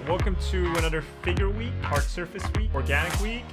Welcome to another Figure Week, Hard Surface Week, Organic Week.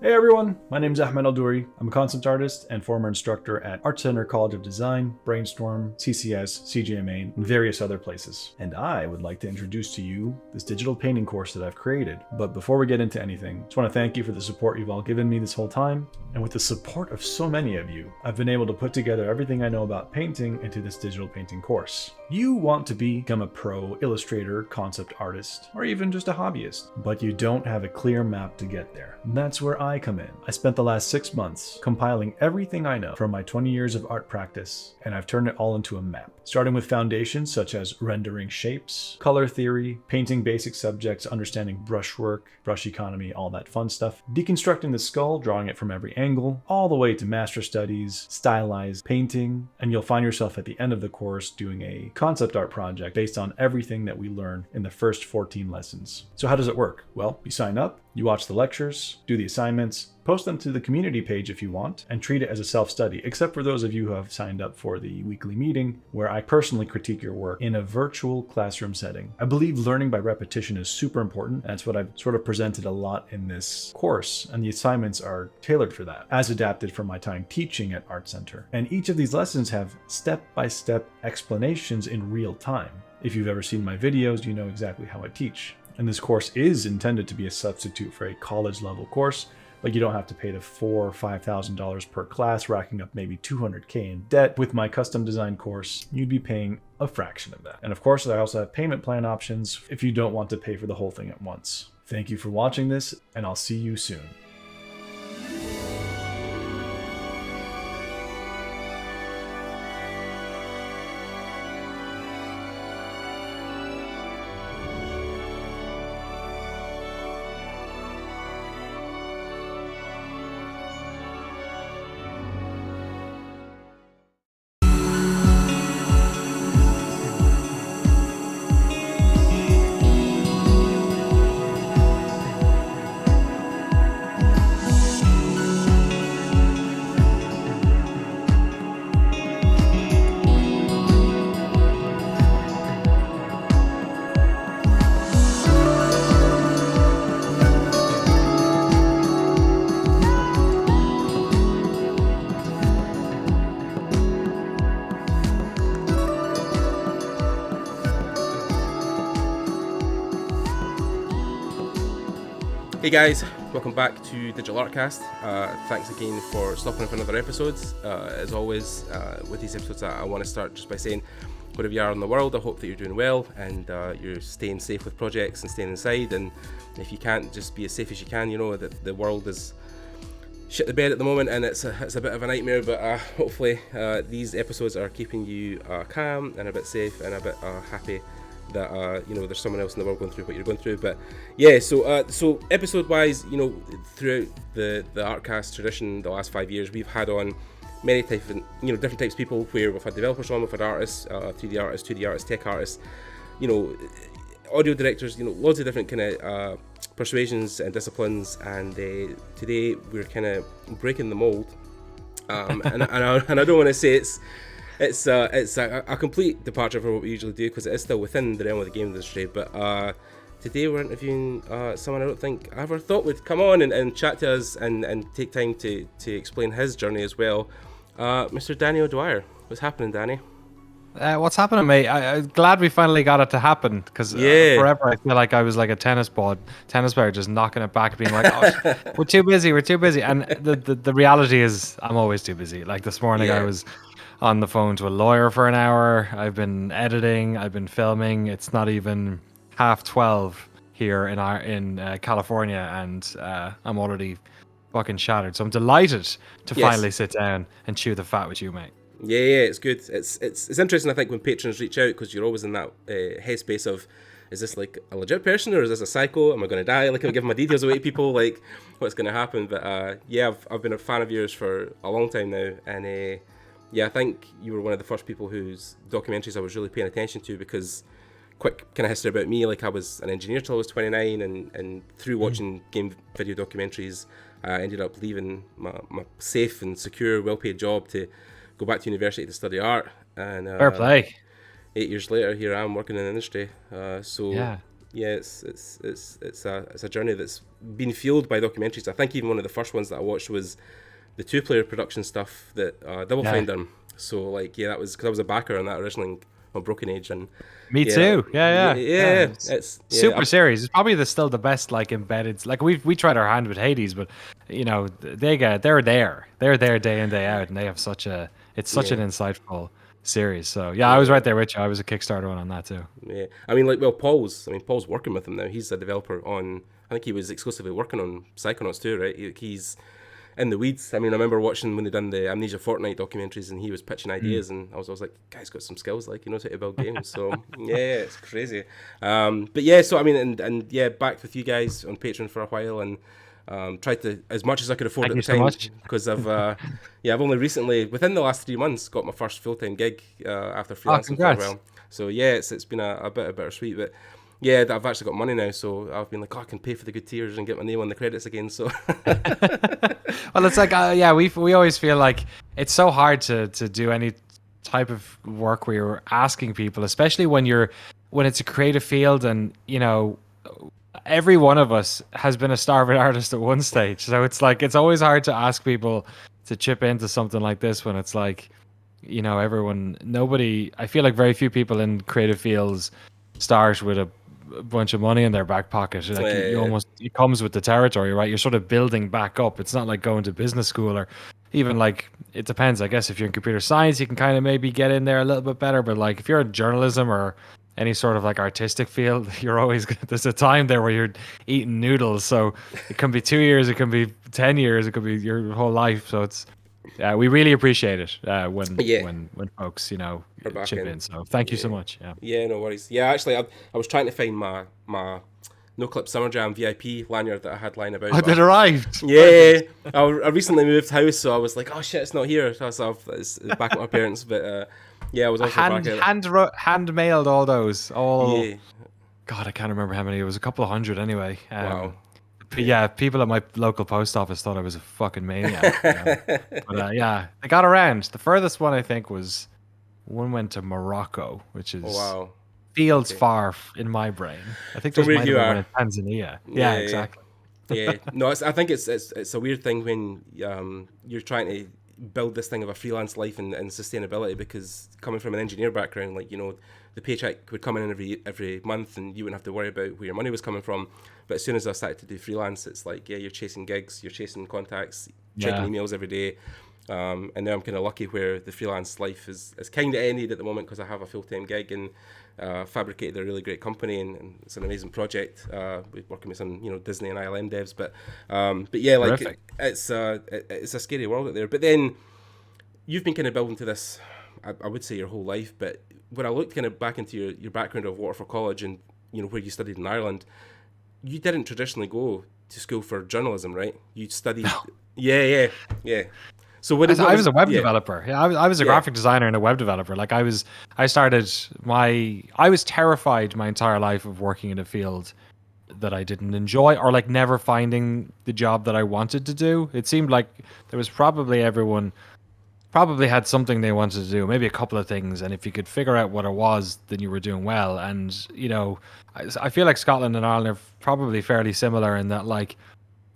Hey everyone, my name is Ahmed Al-Douri. I'm a concept artist and former instructor at Art Center College of Design, Brainstorm, CCS, CGMA, and various other places. And I would like to introduce to you this digital painting course that I've created. But before we get into anything, I just want to thank you for the support you've all given me this whole time. And with the support of so many of you, I've been able to put together everything I know about painting into this digital painting course. You want to become a pro illustrator, concept artist, or even just a hobbyist, but you don't have a clear map to get there. And that's where I come in. I spent the last 6 months compiling everything I know from my 20 years of art practice, and I've turned it all into a map. Starting with foundations such as rendering shapes, color theory, painting basic subjects, understanding brushwork, brush economy, all that fun stuff, deconstructing the skull, drawing it from every angle, all the way to master studies, stylized painting, and you'll find yourself at the end of the course doing a concept art project based on everything that we learn in the first 14 lessons. So how does it work? Well, you sign up, you watch the lectures, do the assignments, post them to the community page if you want, and treat it as a self-study, except for those of you who have signed up for the weekly meeting, where I personally critique your work in a virtual classroom setting. I believe learning by repetition is super important. That's what I've sort of presented a lot in this course, and the assignments are tailored for that, as adapted from my time teaching at Art Center. And each of these lessons have step-by-step explanations in real time. If you've ever seen my videos, you know exactly how I teach. And this course is intended to be a substitute for a college level course, but you don't have to pay the $4,000 or $5,000 per class, racking up maybe $200K in debt. With my custom design course, you'd be paying a fraction of that. And of course, I also have payment plan options if you don't want to pay for the whole thing at once. Thank you for watching this, and I'll see you soon. Hey guys, welcome back to Digital Artcast. Thanks again for stopping for another episode. As always, with these episodes, I want to start just by saying, wherever you are in the world, I hope that you're doing well and you're staying safe with projects and staying inside. And if you can't, just be as safe as you can. You know that the world is shit the bed at the moment, and it's a bit of a nightmare. But hopefully, these episodes are keeping you calm and a bit safe and a bit happy that there's someone else in the world going through what you're going through. But yeah, so episode wise, throughout the Artcast tradition the last 5 years, we've had on many types of different types of people, where we've had developers on, we've had artists, 3D artists, 2D artists, tech artists, audio directors, loads of different kind of persuasions and disciplines. And today we're kind of breaking the mold, and I don't want to say it's a complete departure from what we usually do, because it is still within the realm of the game industry. But today we're interviewing someone I don't think I ever thought would come on and chat to us and take time to explain his journey as well. Mr. Danny O'Dwyer. What's happening, Danny? What's happening, mate? I'm glad we finally got it to happen, because forever I feel like I was like a tennis player, just knocking it back, being like, oh, we're too busy. And the reality is I'm always too busy. Like this morning I was on the phone to a lawyer for an hour. I've been editing, I've been filming. It's not even 12:30 here in California, and I'm already fucking shattered. So I'm delighted to Yes. finally sit down and chew the fat with you, mate. Yeah, it's good. It's interesting, I think, when patrons reach out, because you're always in that headspace of, is this like a legit person or is this a psycho? Am I going to die? Like, am I giving my details away to people? Like, what's going to happen? But yeah, I've been a fan of yours for a long time now, and yeah, I think you were one of the first people whose documentaries I was really paying attention to, because quick kind of history about me, like I was an engineer till I was 29, and through watching game video documentaries, I ended up leaving my safe and secure, well-paid job to go back to university to study art. And Fair play. 8 years later, here I am working in the industry. So Yeah. It's a journey that's been fueled by documentaries. I think even one of the first ones that I watched was the 2-player production stuff that Double Fine done. So like, yeah, that was because I was a backer on that originally on Broken Age, and Me too. Yeah. It's Super series. It's probably still the best like embedded. Like we tried our hand with Hades, but you know they're there day in day out, and they have such an insightful series. So yeah, I was right there with you. I was a Kickstarter one on that too. Yeah, I mean, like, well, Paul's working with him now. He's a developer on. I think he was exclusively working on Psychonauts too, right? He's in the weeds. I mean, I remember watching when they done the Amnesia Fortnite documentaries, and he was pitching ideas, and I was like, guy's got some skills, like, he knows how to build games. So yeah, it's crazy. But yeah, so I mean, and yeah, backed with you guys on Patreon for a while, and tried to, as much as I could afford at the time, because I've only recently, within the last 3 months, got my first full-time gig after freelancing for a while. So yeah, it's been a bit of bittersweet, but yeah, I've actually got money now, so I've been like, I can pay for the good tiers and get my name on the credits again. So well, it's like we always feel like it's so hard to do any type of work where you're asking people, especially when it's a creative field, and you know, every one of us has been a starving artist at one stage. So it's like, it's always hard to ask people to chip into something like this when it's like, you know, I feel like very few people in creative fields start with a bunch of money in their back pocket. Like it comes with the territory, right? You're sort of building back up. It's not like going to business school, or even like, it depends, I guess. If you're in computer science, you can kind of maybe get in there a little bit better, but like if you're in journalism or any sort of like artistic field, you're always, there's a time there where you're eating noodles. So it can be 2 years, it can be 10 years, it could be your whole life. So it's, we really appreciate it when folks, you know, chip in. So thank you so much. Yeah, no worries. Yeah, actually, I was trying to find my Noclip Summer Jam VIP lanyard that I had lying about. Oh, it arrived. Yeah, I recently moved house, so I was like, oh shit, it's not here. So it's back at my parents, but yeah, I was also hand mailed all those. God, I can't remember how many. It was a couple of hundred anyway. Wow. Yeah, people at my local post office thought I was a fucking maniac. But yeah, they got around. The furthest one, I think, one went to Morocco, which is feels far in my brain. I think there's might have been one in Tanzania. Yeah, exactly. Yeah, no, I think it's a weird thing when you're trying to build this thing of a freelance life and sustainability, because coming from an engineer background, like, you know, the paycheck would come in every month and you wouldn't have to worry about where your money was coming from. But as soon as I started to do freelance, it's like, yeah, you're chasing gigs, you're chasing contacts, checking emails every day. And now I'm kind of lucky where the freelance life is kind of ended at the moment, because I have a full-time gig and fabricated a really great company, and it's an amazing project. We're working with some, you know, Disney and ILM devs, but yeah, like it's a scary world out there. But then you've been kind of building to this, I would say, your whole life. But when I looked kind of back into your background of Waterford College and, you know, where you studied in Ireland, you didn't traditionally go to school for journalism, right? You studied, yeah. So I was a web developer. Yeah, I was a graphic designer and a web developer. Like I was terrified my entire life of working in a field that I didn't enjoy, or like never finding the job that I wanted to do. It seemed like there was everyone had something they wanted to do, maybe a couple of things, and if you could figure out what it was, then you were doing well. And you know, I feel like Scotland and Ireland are probably fairly similar in that, like,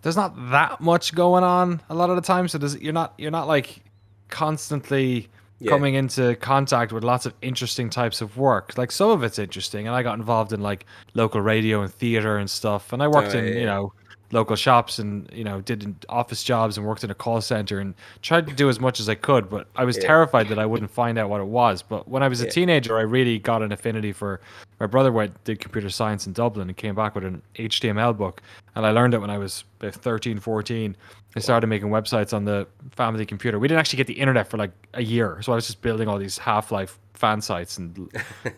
there's not that much going on a lot of the time, so you're not like constantly coming into contact with lots of interesting types of work. Like, some of it's interesting, and I got involved in like local radio and theater and stuff, and I worked in you know, local shops, and you know, did office jobs and worked in a call center and tried to do as much as I could, but I was terrified that I wouldn't find out what it was. But when I was a teenager, I really got an affinity for, my brother did computer science in Dublin and came back with an HTML book, and I learned it when I was 13, 14. I started making websites on the family computer. We didn't actually get the internet for like a year, so I was just building all these Half-Life fan sites and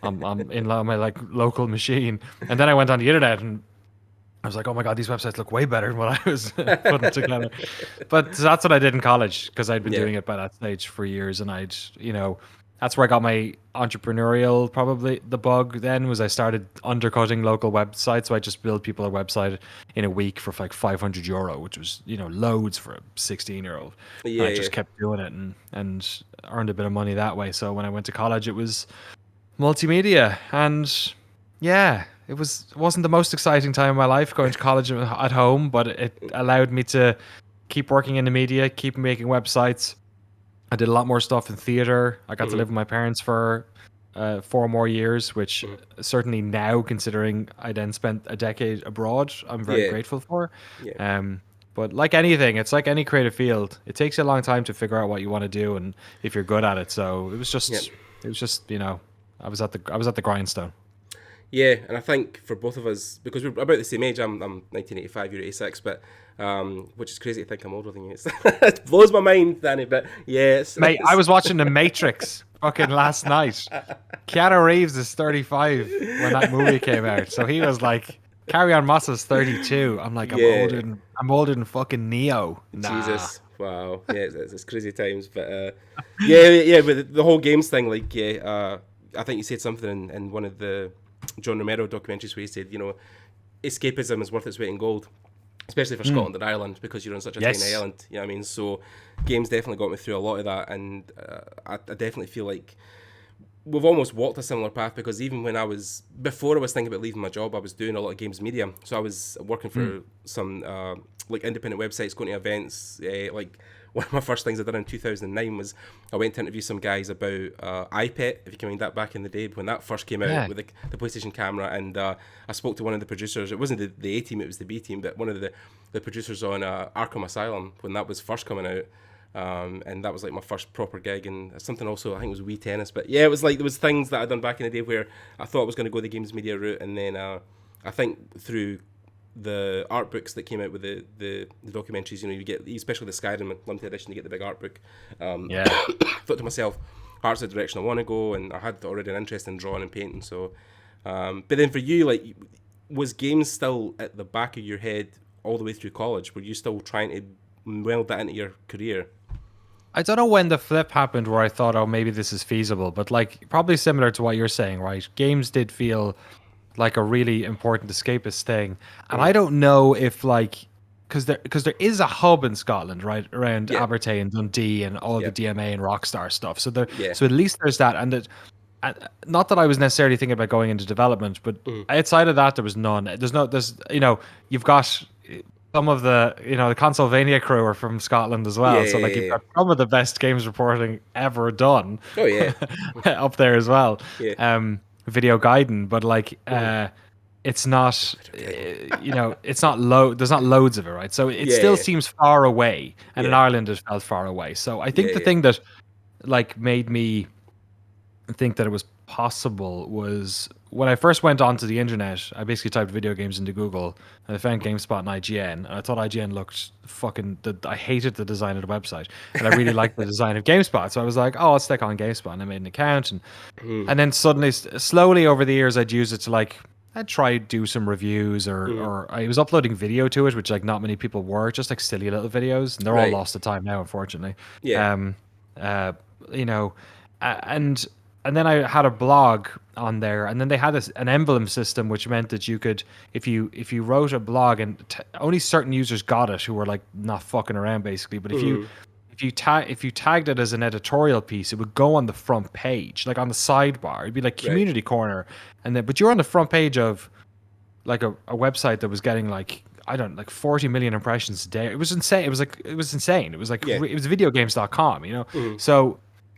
in my like local machine. And then I went on the internet and I was like, oh my God, these websites look way better than what I was putting together. But that's what I did in college because I'd been doing it by that stage for years. And that's where I got my entrepreneurial, probably the bug then was I started undercutting local websites. So I just built people a website in a week for like €500, which was, loads for a 16-year-old. Yeah, I just kept doing it and earned a bit of money that way. So when I went to college, it was multimedia. And yeah, it wasn't the most exciting time of my life going to college at home, but it allowed me to keep working in the media, keep making websites. I did a lot more stuff in theater. I got to live with my parents for 4 more years, which certainly now, considering I then spent a decade abroad, I'm very grateful for. Yeah. But like anything, it's like any creative field. It takes you a long time to figure out what you want to do and if you're good at it. So it was just, I was at the grindstone. Yeah, and I think for both of us, because we're about the same age, I'm 1985, you're 86, but which is crazy to think I'm older than you. It blows my mind, Danny. But yes, mate, I was watching The Matrix fucking last night. Keanu Reeves is 35 when that movie came out, so he was like, Carrie-Anne Moss is 32. I'm like, I'm older than fucking Neo. Nah. Jesus, wow, yeah, it's crazy times. But but the whole games thing, like, I think you said something in one of the John Romero documentaries where he said, escapism is worth its weight in gold, especially for Scotland and Ireland, because you're on such a tiny island. You know what I mean? So games definitely got me through a lot of that, and I definitely feel like we've almost walked a similar path, because even when before I was thinking about leaving my job, I was doing a lot of games media. So I was working for some like independent websites, going to events. Like one of my first things I did in 2009 was I went to interview some guys about iPet, if you can mind that, back in the day when that first came out with the PlayStation camera. And I spoke to one of the producers. It wasn't the A team, it was the B team, but one of the producers on Arkham Asylum when that was first coming out. And that was like my first proper gig, and something also, I think it was Wii Tennis. But yeah, it was like there was things that I'd done back in the day where I thought I was going to go the games media route, and then I think through the art books that came out with the documentaries, you get, especially the Skyrim limited edition, you get the big art book. Thought to myself, art's the direction I want to go, and I had already an interest in drawing and painting. So, but then for you, like, was games still at the back of your head all the way through college? Were you still trying to weld that into your career? I don't know when the flip happened where I thought, oh, maybe this is feasible, but like probably similar to what you're saying, right? Games did feel like a really important escapist thing, and I don't know if like because there is a hub in Scotland, right, around Abertay and Dundee and all the DMA and Rockstar stuff. So so at least there's that, and not that I was necessarily thinking about going into development, but outside of that, there was none. There's you've got some of the the Consolvania crew are from Scotland as well, so like you've got some of the best games reporting ever done. Oh yeah, up there as well. Video Gaiden, but like it's not it's not there's not loads of it, right? So it still seems far away, and in Ireland it felt far away. So I think the thing that like made me think that it was possible was when I first went onto the internet, I basically typed video games into Google and I found GameSpot and IGN, and I thought IGN looked I hated the design of the website, and I really liked the design of GameSpot. So I was like, oh, I'll stick on GameSpot, and I made an account, and then suddenly, slowly over the years, I'd use it to like, I'd try to do some reviews, or I was uploading video to it, which like not many people were, just like silly little videos, and they're all lost to time now, unfortunately. And then I had a blog on there, and then they had an emblem system, which meant that you could, if you wrote a blog, and only certain users got it who were like not fucking around, basically. But if you tagged it as an editorial piece, it would go on the front page, like on the sidebar. It'd be like community corner, but you're on the front page of like a website that was getting like, I don't know, like 40 million impressions a day. It was insane. It was insane. It was like it was videogames.com,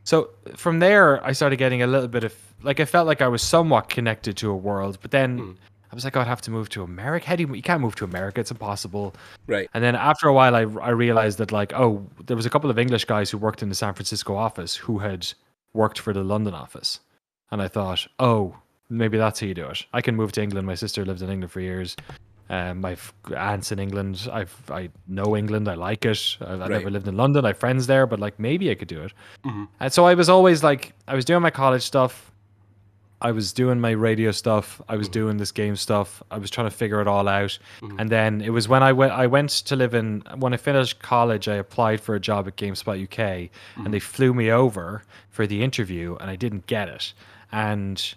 So from there, I started getting a little bit of, like, I felt like I was somewhat connected to a world, but then I was like, I'd have to move to America. You can't move to America. It's impossible. Right. And then after a while, I realized that, like, oh, there was a couple of English guys who worked in the San Francisco office who had worked for the London office. And I thought, oh, maybe that's how you do it. I can move to England. My sister lived in England for years. My aunts in England. I know England. I like it. I've Right. never lived in London. I have friends there, but like maybe I could do it. Mm-hmm. And so I was always like, I was doing my college stuff. I was doing my radio stuff. I was doing this game stuff. I was trying to figure it all out. And then it was when I went to live when I finished college, I applied for a job at GameSpot UK and they flew me over for the interview and I didn't get it. And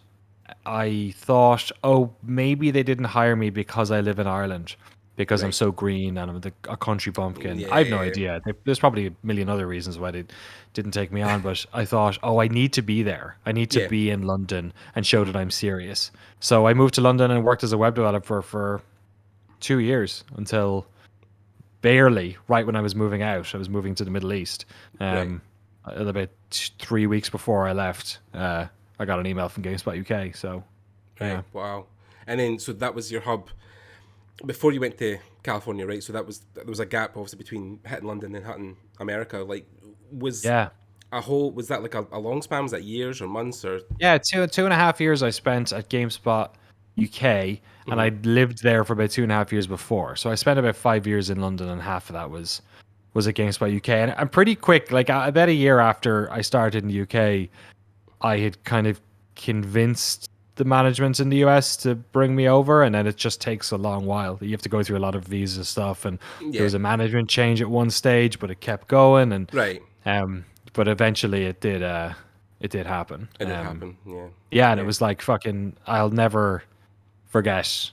I thought, oh, maybe they didn't hire me because I live in Ireland, because I'm so green and I'm a country bumpkin. I have no idea. There's probably a million other reasons why they didn't take me on, but I thought, oh, I need to be there. I need to be in London and show that I'm serious. So I moved to London and worked as a web developer for 2 years until barely right when I was moving out. I was moving to the Middle East. About 3 weeks before I left, I got an email from GameSpot UK. So, Right. Wow. And then, so that was your hub before you went to California, right? So there was a gap obviously between hitting London and hitting America. Like, was that like a long span? Was that years or months or? Yeah, 2.5 years I spent at GameSpot UK, and I lived there for about 2.5 years before. So I spent about 5 years in London, and half of that was at GameSpot UK. And I'm pretty quick, like about a year after I started in the UK, I had kind of convinced the management in the US to bring me over, and then it just takes a long while. You have to go through a lot of visa stuff, and there was a management change at one stage, but it kept going, and but eventually it did happen. It did happen, and it was like fucking, I'll never forget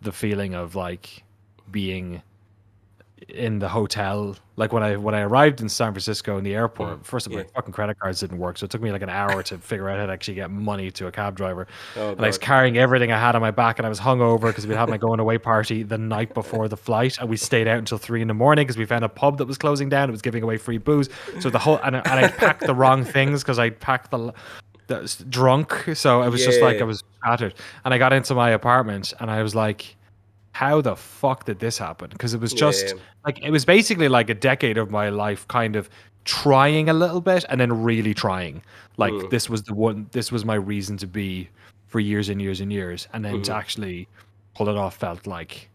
the feeling of like being in the hotel, like when I arrived in San Francisco in the airport. First of all, my fucking credit cards didn't work, so it took me like an hour to figure out how to actually get money to a cab driver. And I was carrying everything I had on my back, and I was hungover because we had my going away party the night before the flight, and we stayed out until 3 a.m. because we found a pub that was closing down. It was giving away free booze, so the whole and I packed the wrong things because I packed the drunk, so I was just like, I was shattered. And I got into my apartment and I was like, how the fuck did this happen? Because it was just like, it was basically like a decade of my life kind of trying a little bit and then really trying. Like this was my reason to be for years and years and years, and then to actually pull it off felt like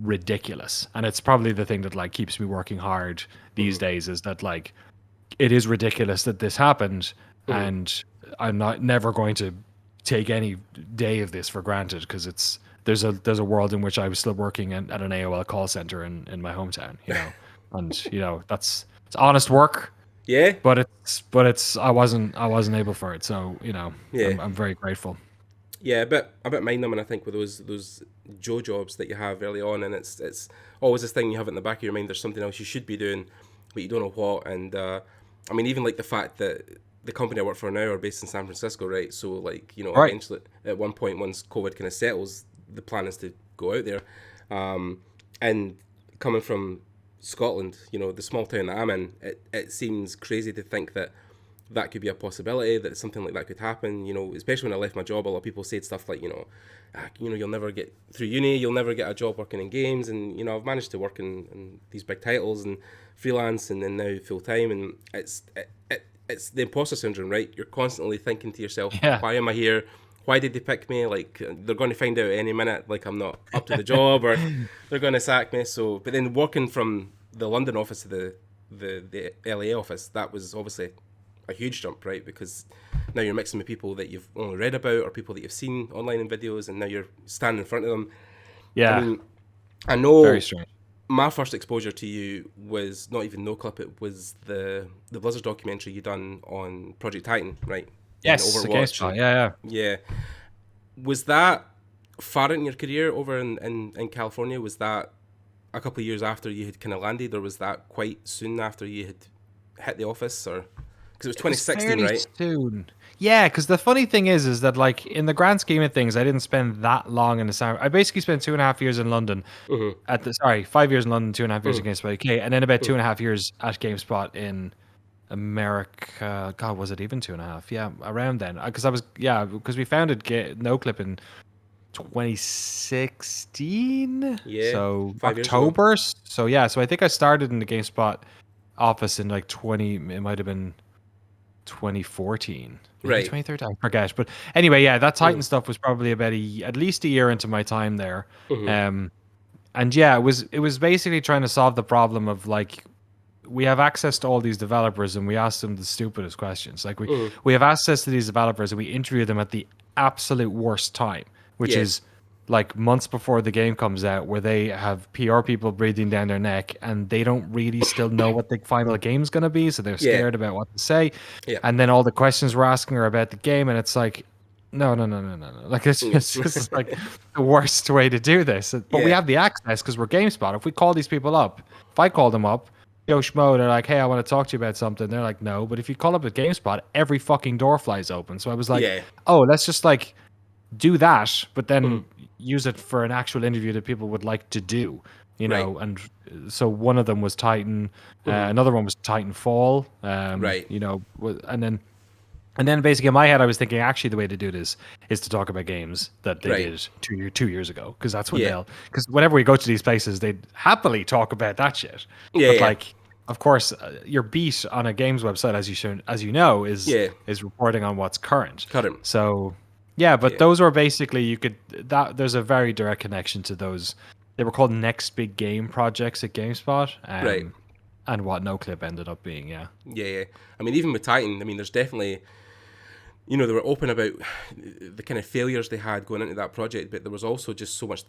ridiculous. And it's probably the thing that like keeps me working hard these days, is that like it is ridiculous that this happened, and I'm never going to take any day of this for granted, because there's a world in which I was still working at an AOL call center in my hometown, you know, and you know it's honest work, but it's I wasn't able for it, so you know, I'm very grateful. Yeah, a bit mind numbing, I think, with those Joe jobs that you have early on, and it's always this thing you have in the back of your mind. There's something else you should be doing, but you don't know what. And I mean, even like the fact that the company I work for now are based in San Francisco, right? So like, you know, eventually at one point, once COVID kind of settles, the plan is to go out there. And coming from Scotland, you know, the small town that I'm in, it seems crazy to think that could be a possibility, that something like that could happen. You know, especially when I left my job, a lot of people said stuff like, you know, you'll never get through uni, you'll never get a job working in games. And, you know, I've managed to work in these big titles and freelance and then now full time. And it's the imposter syndrome, right? You're constantly thinking to yourself, why am I here? Why did they pick me? Like, they're going to find out any minute, like I'm not up to the job, or they're going to sack me. So, but then working from the London office to the LA office, that was obviously a huge jump, right? Because now you're mixing with people that you've only read about or people that you've seen online in videos, and now you're standing in front of them. Yeah. I mean, I know very strange. My first exposure to you was not even Noclip, it was the Blizzard documentary you done on Project Titan, right? Yes, Overwatch. Yeah. Was that far in your career over in California? Was that a couple of years after you had kind of landed, or was that quite soon after you had hit the office? Or because it was 2016, right? Soon. Yeah, because the funny thing is that like in the grand scheme of things, I didn't spend that long in the summer. I basically spent 2.5 years in London. 5 years in London, 2.5 years at GameSpot UK, and then about 2.5 years at GameSpot in America. God, was it even 2.5? Yeah, around then. Because we founded Noclip in 2016. Yeah. So 5 years October. So yeah, so I think I started in the GameSpot office in like it might have been 2014. Right. 2013. I forget. But anyway, yeah, that Titan stuff was probably about at least a year into my time there. yeah, it was basically trying to solve the problem of like, we have access to all these developers and we ask them the stupidest questions. Like we have access to these developers and we interview them at the absolute worst time, which is like months before the game comes out, where they have PR people breathing down their neck and they don't really still know what the final game's going to be. So they're scared about what to say. Yeah. And then all the questions we're asking are about the game. And it's like, no. Like it's just like the worst way to do this. But we have the access because we're GameSpot. If we call these people up, if I call them up, Yo Schmo, they're like, hey, I want to talk to you about something. They're like, no. But if you call up at GameSpot, every fucking door flies open. So I was like, oh, let's just like do that, but then use it for an actual interview that people would like to do, you know. And so one of them was Titan, another one was Titanfall, you know, and then basically in my head I was thinking actually the way to do this is to talk about games that they did 2 years ago, because that's what because whenever we go to these places they'd happily talk about that shit. Like, of course, your beat on a games website, as you know, is reporting on what's current. So yeah, but those were basically there's a very direct connection to those. They were called next big game projects at GameSpot, and what Noclip ended up being. Yeah. I mean, even with Titan, I mean, there's definitely, you know, they were open about the kind of failures they had going into that project, but there was also just so much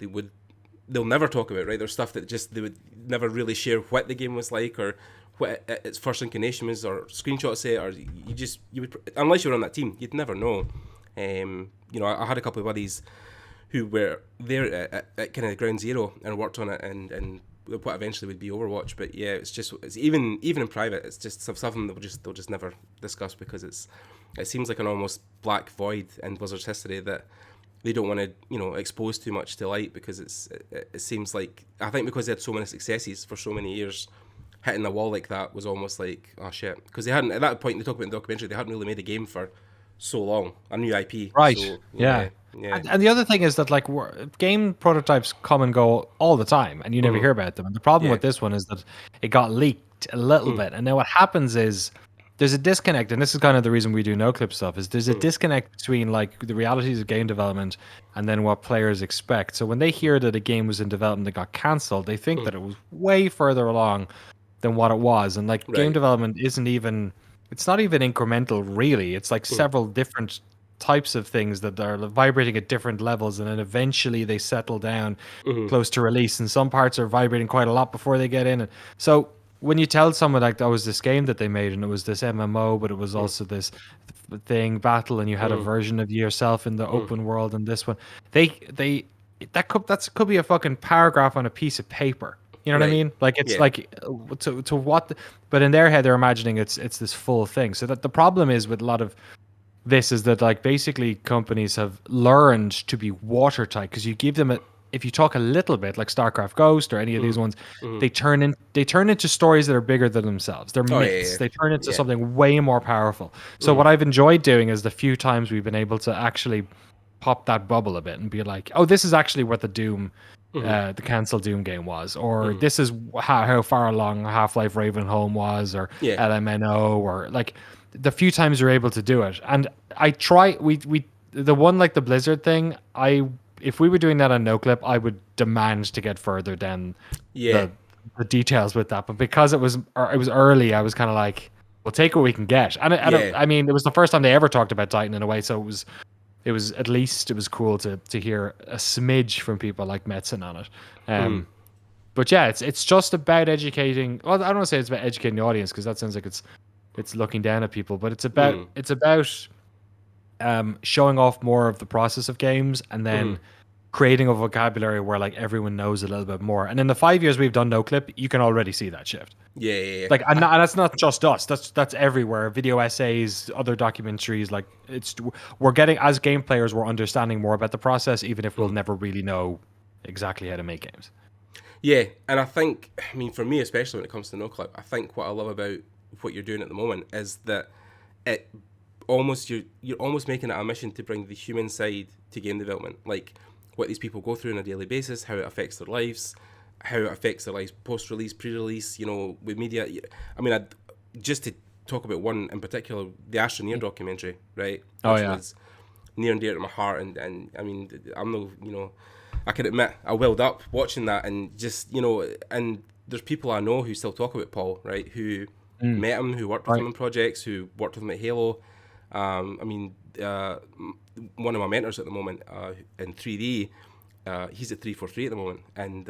they'll never talk about, right? There's stuff that just they would never really share what the game was like or what its first incarnation was, or screenshots say, or you would, unless you were on that team, you'd never know. You know, I had a couple of buddies who were there at kind of ground zero and worked on it, and what eventually would be Overwatch. But yeah, it's even in private, it's just something that they'll just never discuss, because it seems like an almost black void in Blizzard's history that they don't want to, you know, expose too much to light, because it seems like, I think because they had so many successes for so many years, hitting a wall like that was almost like, oh shit, because they hadn't, at that point they talk about in the documentary, they hadn't really made a game for so long, a new IP, right? So, yeah. And the other thing is that like game prototypes come and go all the time, and you never hear about them. And the problem with this one is that it got leaked a little bit, and then what happens is there's a disconnect, and this is kind of the reason we do Noclip stuff, is there's a disconnect between like the realities of game development and then what players expect. So when they hear that a game was in development that got cancelled, they think that it was way further along than what it was. And like game development it's not even incremental really. It's like several different types of things that are vibrating at different levels, and then eventually they settle down close to release, and some parts are vibrating quite a lot before they get in. And so when you tell someone like that was this game that they made and it was this MMO, but it was also this thing battle, and you had a version of yourself in the open world, and this one, that could be a fucking paragraph on a piece of paper. You know what I mean? Like it's like to what, but in their head they're imagining it's this full thing. So that the problem is with a lot of this is that like basically companies have learned to be watertight, because you give them if you talk a little bit like StarCraft Ghost or any of these ones, they turn into stories that are bigger than themselves. They're myths. They turn into something way more powerful. So what I've enjoyed doing is the few times we've been able to actually pop that bubble a bit and be like, oh, this is actually what the Doom, the cancelled Doom game was, or this is how far along Half-Life Ravenholm was, or LMNO, or like the few times you're able to do it. And I try, the one like the Blizzard thing, if we were doing that on Noclip, I would demand to get further down the details with that. But because it was early, I was kind of like, we'll take what we can get. And I mean, it was the first time they ever talked about Titan in a way, so it was at least it was cool to hear a smidge from people like Metzen on it. But yeah, it's just about educating. Well, I don't want to say it's about educating the audience, because that sounds like it's looking down at people. But it's about showing off more of the process of games, and then creating a vocabulary where like everyone knows a little bit more. And in the 5 years we've done Noclip, you can already see that shift. Yeah. Like, and that's not just us. That's everywhere. Video essays, other documentaries. Like, we're getting, as game players, we're understanding more about the process, even if we'll never really know exactly how to make games. Yeah, and I think, I mean, for me especially when it comes to Noclip, I think what I love about what you're doing at the moment is that it almost you're almost making it a mission to bring the human side to game development, like what these people go through on a daily basis, how it affects their lives, how it affects their lives post-release, pre-release, you know, with media. I mean, just to talk about one in particular, the Astroneer documentary, right? Which was near and dear to my heart, and I mean, I'm no, you know, I can admit I welled up watching that, and just, and there's people I know who still talk about Paul, right? Who met him, who worked with him in projects, who worked with him at Halo. One of my mentors at the moment in 3D, he's at 343 at the moment, and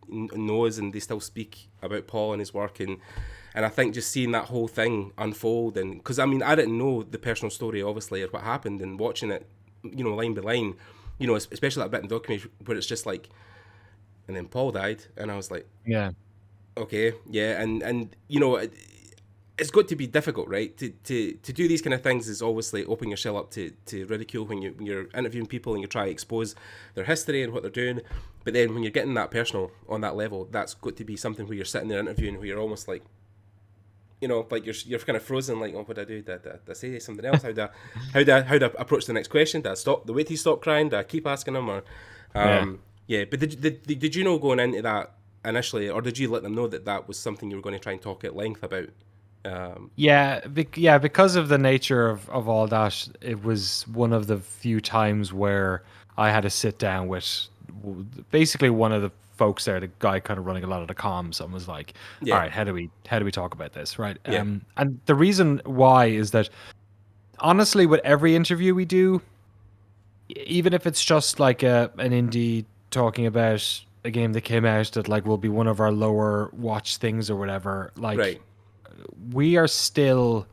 knows, and they still speak about Paul and his work, and I think just seeing that whole thing unfold, and because I didn't know the personal story obviously of what happened, and watching it, line by line, especially that bit in the documentary where it's just like, and then Paul died, and I was like, okay, and it's got to be difficult, right? To do these kind of things is obviously opening yourself up to ridicule when you're interviewing people and you try to expose their history and what they're doing. But then when you're getting that personal on that level, that's got to be something where you're sitting there interviewing, where you're almost like, like you're kind of frozen, like, oh, what did I do? Did I say something else? How do I approach the next question? Did I wait till he stopped crying? Did I keep asking him? Or, But did you know going into that initially, or did you let them know that was something you were going to try and talk at length about? Because of the nature of all that, it was one of the few times where I had to sit down with basically one of the folks there, the guy kind of running a lot of the comms, and was like, all right, how do we talk about this, right? And the reason why is that, honestly, with every interview we do, even if it's just like an indie talking about a game that came out that like will be one of our lower watch things or whatever, like we are still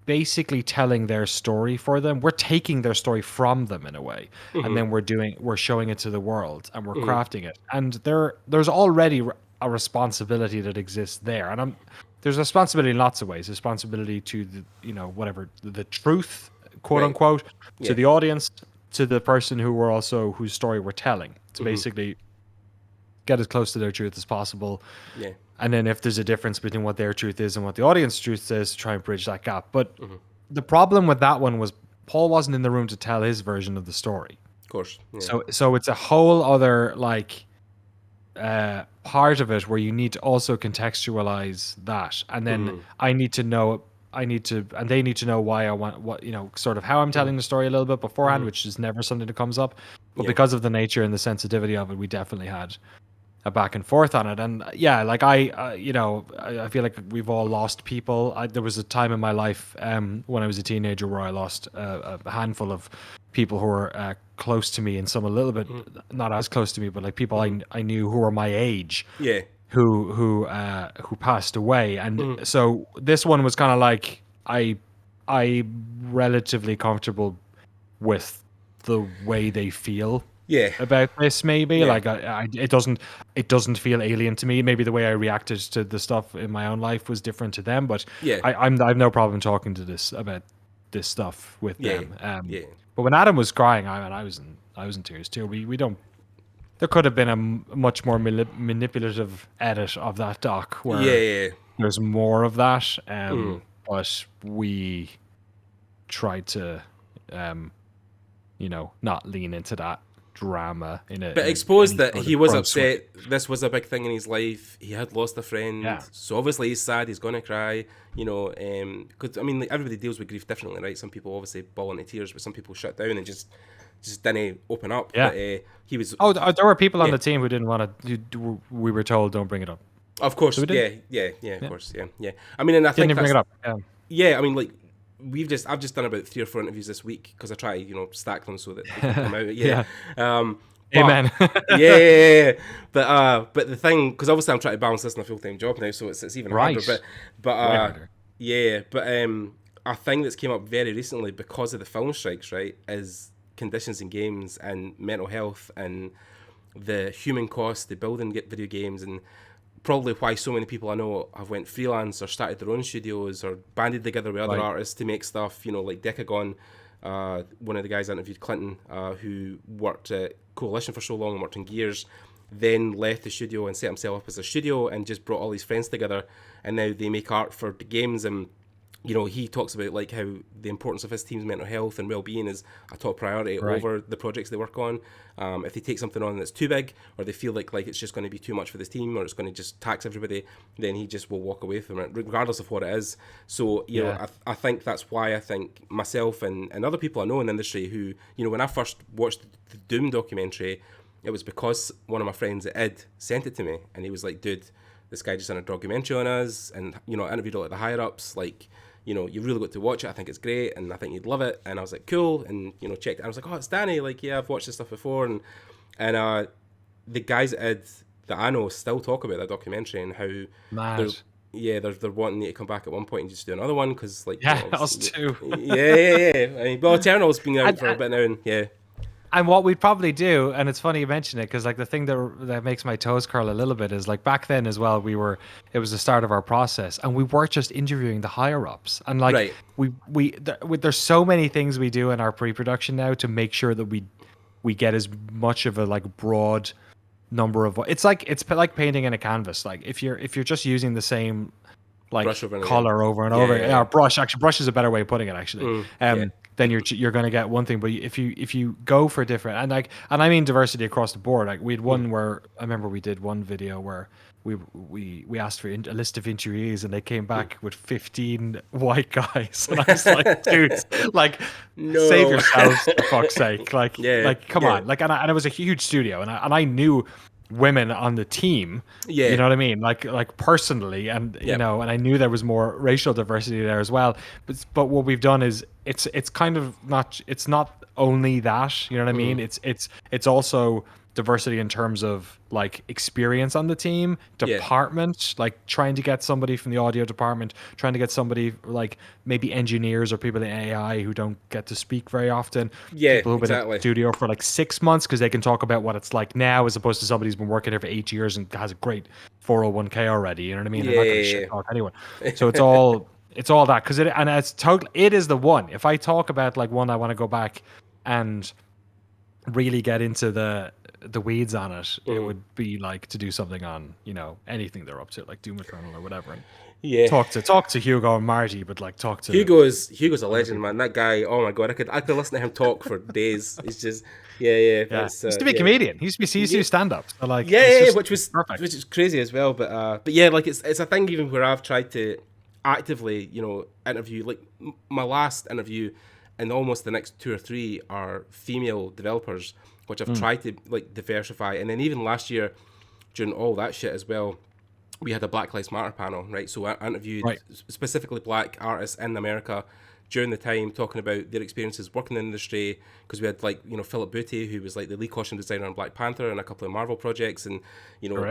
basically telling their story for them. We're taking their story from them in a way, and then we're showing it to the world, and we're crafting it. And there's already a responsibility that exists there, and there's a responsibility in lots of ways. Responsibility to the truth, quote unquote, to the audience, to the person whose story we're telling, to basically get as close to their truth as possible. And then if there's a difference between what their truth is and what the audience truth is, try and bridge that gap. But the problem with that one was Paul wasn't in the room to tell his version of the story. Of course. So it's a whole other part of it where you need to also contextualize that. And then they need to know why I want sort of how I'm telling the story a little bit beforehand, which is never something that comes up. But because of the nature and the sensitivity of it, we definitely had a back and forth on it. And I feel like we've all lost people. There was a time in my life when I was a teenager where I lost a handful of people who were close to me, and some a little bit not as close to me, but like people I knew who were my age, who passed away. And so this one was kind of like I relatively comfortable with the way they feel about this, maybe. Like it doesn't feel alien to me. Maybe the way I reacted to the stuff in my own life was different to them, but I've no problem talking to about this stuff with them. But when Adam was crying, I was in tears too. We don't. There could have been a much more manipulative edit of that doc where there's more of that, but we tried to not lean into that drama but expose that he was upset. This was a big thing in his life. He had lost a friend, so obviously he's sad, he's gonna cry, because everybody deals with grief differently, right? Some people obviously bawl into tears, but some people shut down and just didn't open up. But he was there were people on the team who didn't want to. We were told don't bring it up, of course. So of course. And I think bring it up. I've just done about 3 or 4 interviews this week because I try, stack them so that they can come out. Amen. But the thing, because obviously I'm trying to balance this in a full-time job now, so it's even harder. But a thing that's came up very recently because of the film strikes, right, is conditions in games and mental health and the human cost, the building video games, and probably why so many people I know have went freelance or started their own studios or banded together with other artists to make stuff, like Decagon, one of the guys I interviewed, Clinton, who worked at Coalition for so long and worked in Gears, then left the studio and set himself up as a studio and just brought all his friends together, and now they make art for the games. And he talks about like how the importance of his team's mental health and well-being is a top priority over the projects they work on. If they take something on that's too big, or they feel like it's just going to be too much for this team, or it's going to just tax everybody, then he just will walk away from it, regardless of what it is. So, I think that's why I think myself and other people I know in the industry who, when I first watched the Doom documentary, it was because one of my friends at ID sent it to me, and he was like, dude, this guy just done a documentary on us, and I interviewed all the higher ups, like, you really got to watch it. I think it's great, and I think you'd love it. And I was like, cool, and checked it. I was like, oh, it's Danny. Like, yeah, I've watched this stuff before, and the guys at ID that I know still talk about that documentary and how they're wanting you to come back at one point and just do another one because, like, us too. Yeah. I mean, well, Eternal's been out for a bit now, and yeah. And what we'd probably do, and it's funny you mention it, because like the thing that makes my toes curl a little bit is like back then as well, it was the start of our process, and we weren't just interviewing the higher ups, and like there's so many things we do in our pre-production now to make sure that we get as much of a like broad number of it's like painting in a canvas. Like if you're just using the same like color over and over, brush is a better way of putting it actually. Then you're going to get one thing, but if you go for different, and I mean diversity across the board. Like we had one where I remember we did one video where we asked for a list of interviewees, and they came back with 15 white guys, and I was like, dude, like, save yourselves for fuck's sake, like, come on, like, and it was a huge studio, and I knew women on the team, you know what I mean, like personally, and and I knew there was more racial diversity there as well, but what we've done is it's kind of not only that, you know what I mean, it's also diversity in terms of like experience on the team, department, like trying to get somebody from the audio department, trying to get somebody like maybe engineers or people in AI who don't get to speak very often, people who've been in the studio for like 6 months because they can talk about what it's like now, as opposed to somebody who's been working there for 8 years and has a great 401k already, you know what I mean? They're not gonna shit talk anyone. So it's all that, because it is the one. If I talk about like one, I want to go back and really get into the weeds on it, it would be like to do something on anything they're up to, like Doom Eternal or whatever, and talk to Hugo and Marty, but like talk to Hugo's a legend, man. That guy, oh my god, I could listen to him talk for days. He's just he used to be a comedian. He used to do stand up, so like which was perfect, which is crazy as well, but yeah, like it's a thing even where I've tried to actively interview, like my last interview and almost the next 2 or 3 are female developers, which I've tried to like diversify. And then even last year, during all that shit as well, we had a Black Lives Matter panel, right? So I interviewed specifically black artists in America during the time, talking about their experiences working in the industry, because we had like Philip Booty, who was like the lead costume designer on Black Panther and a couple of Marvel projects, and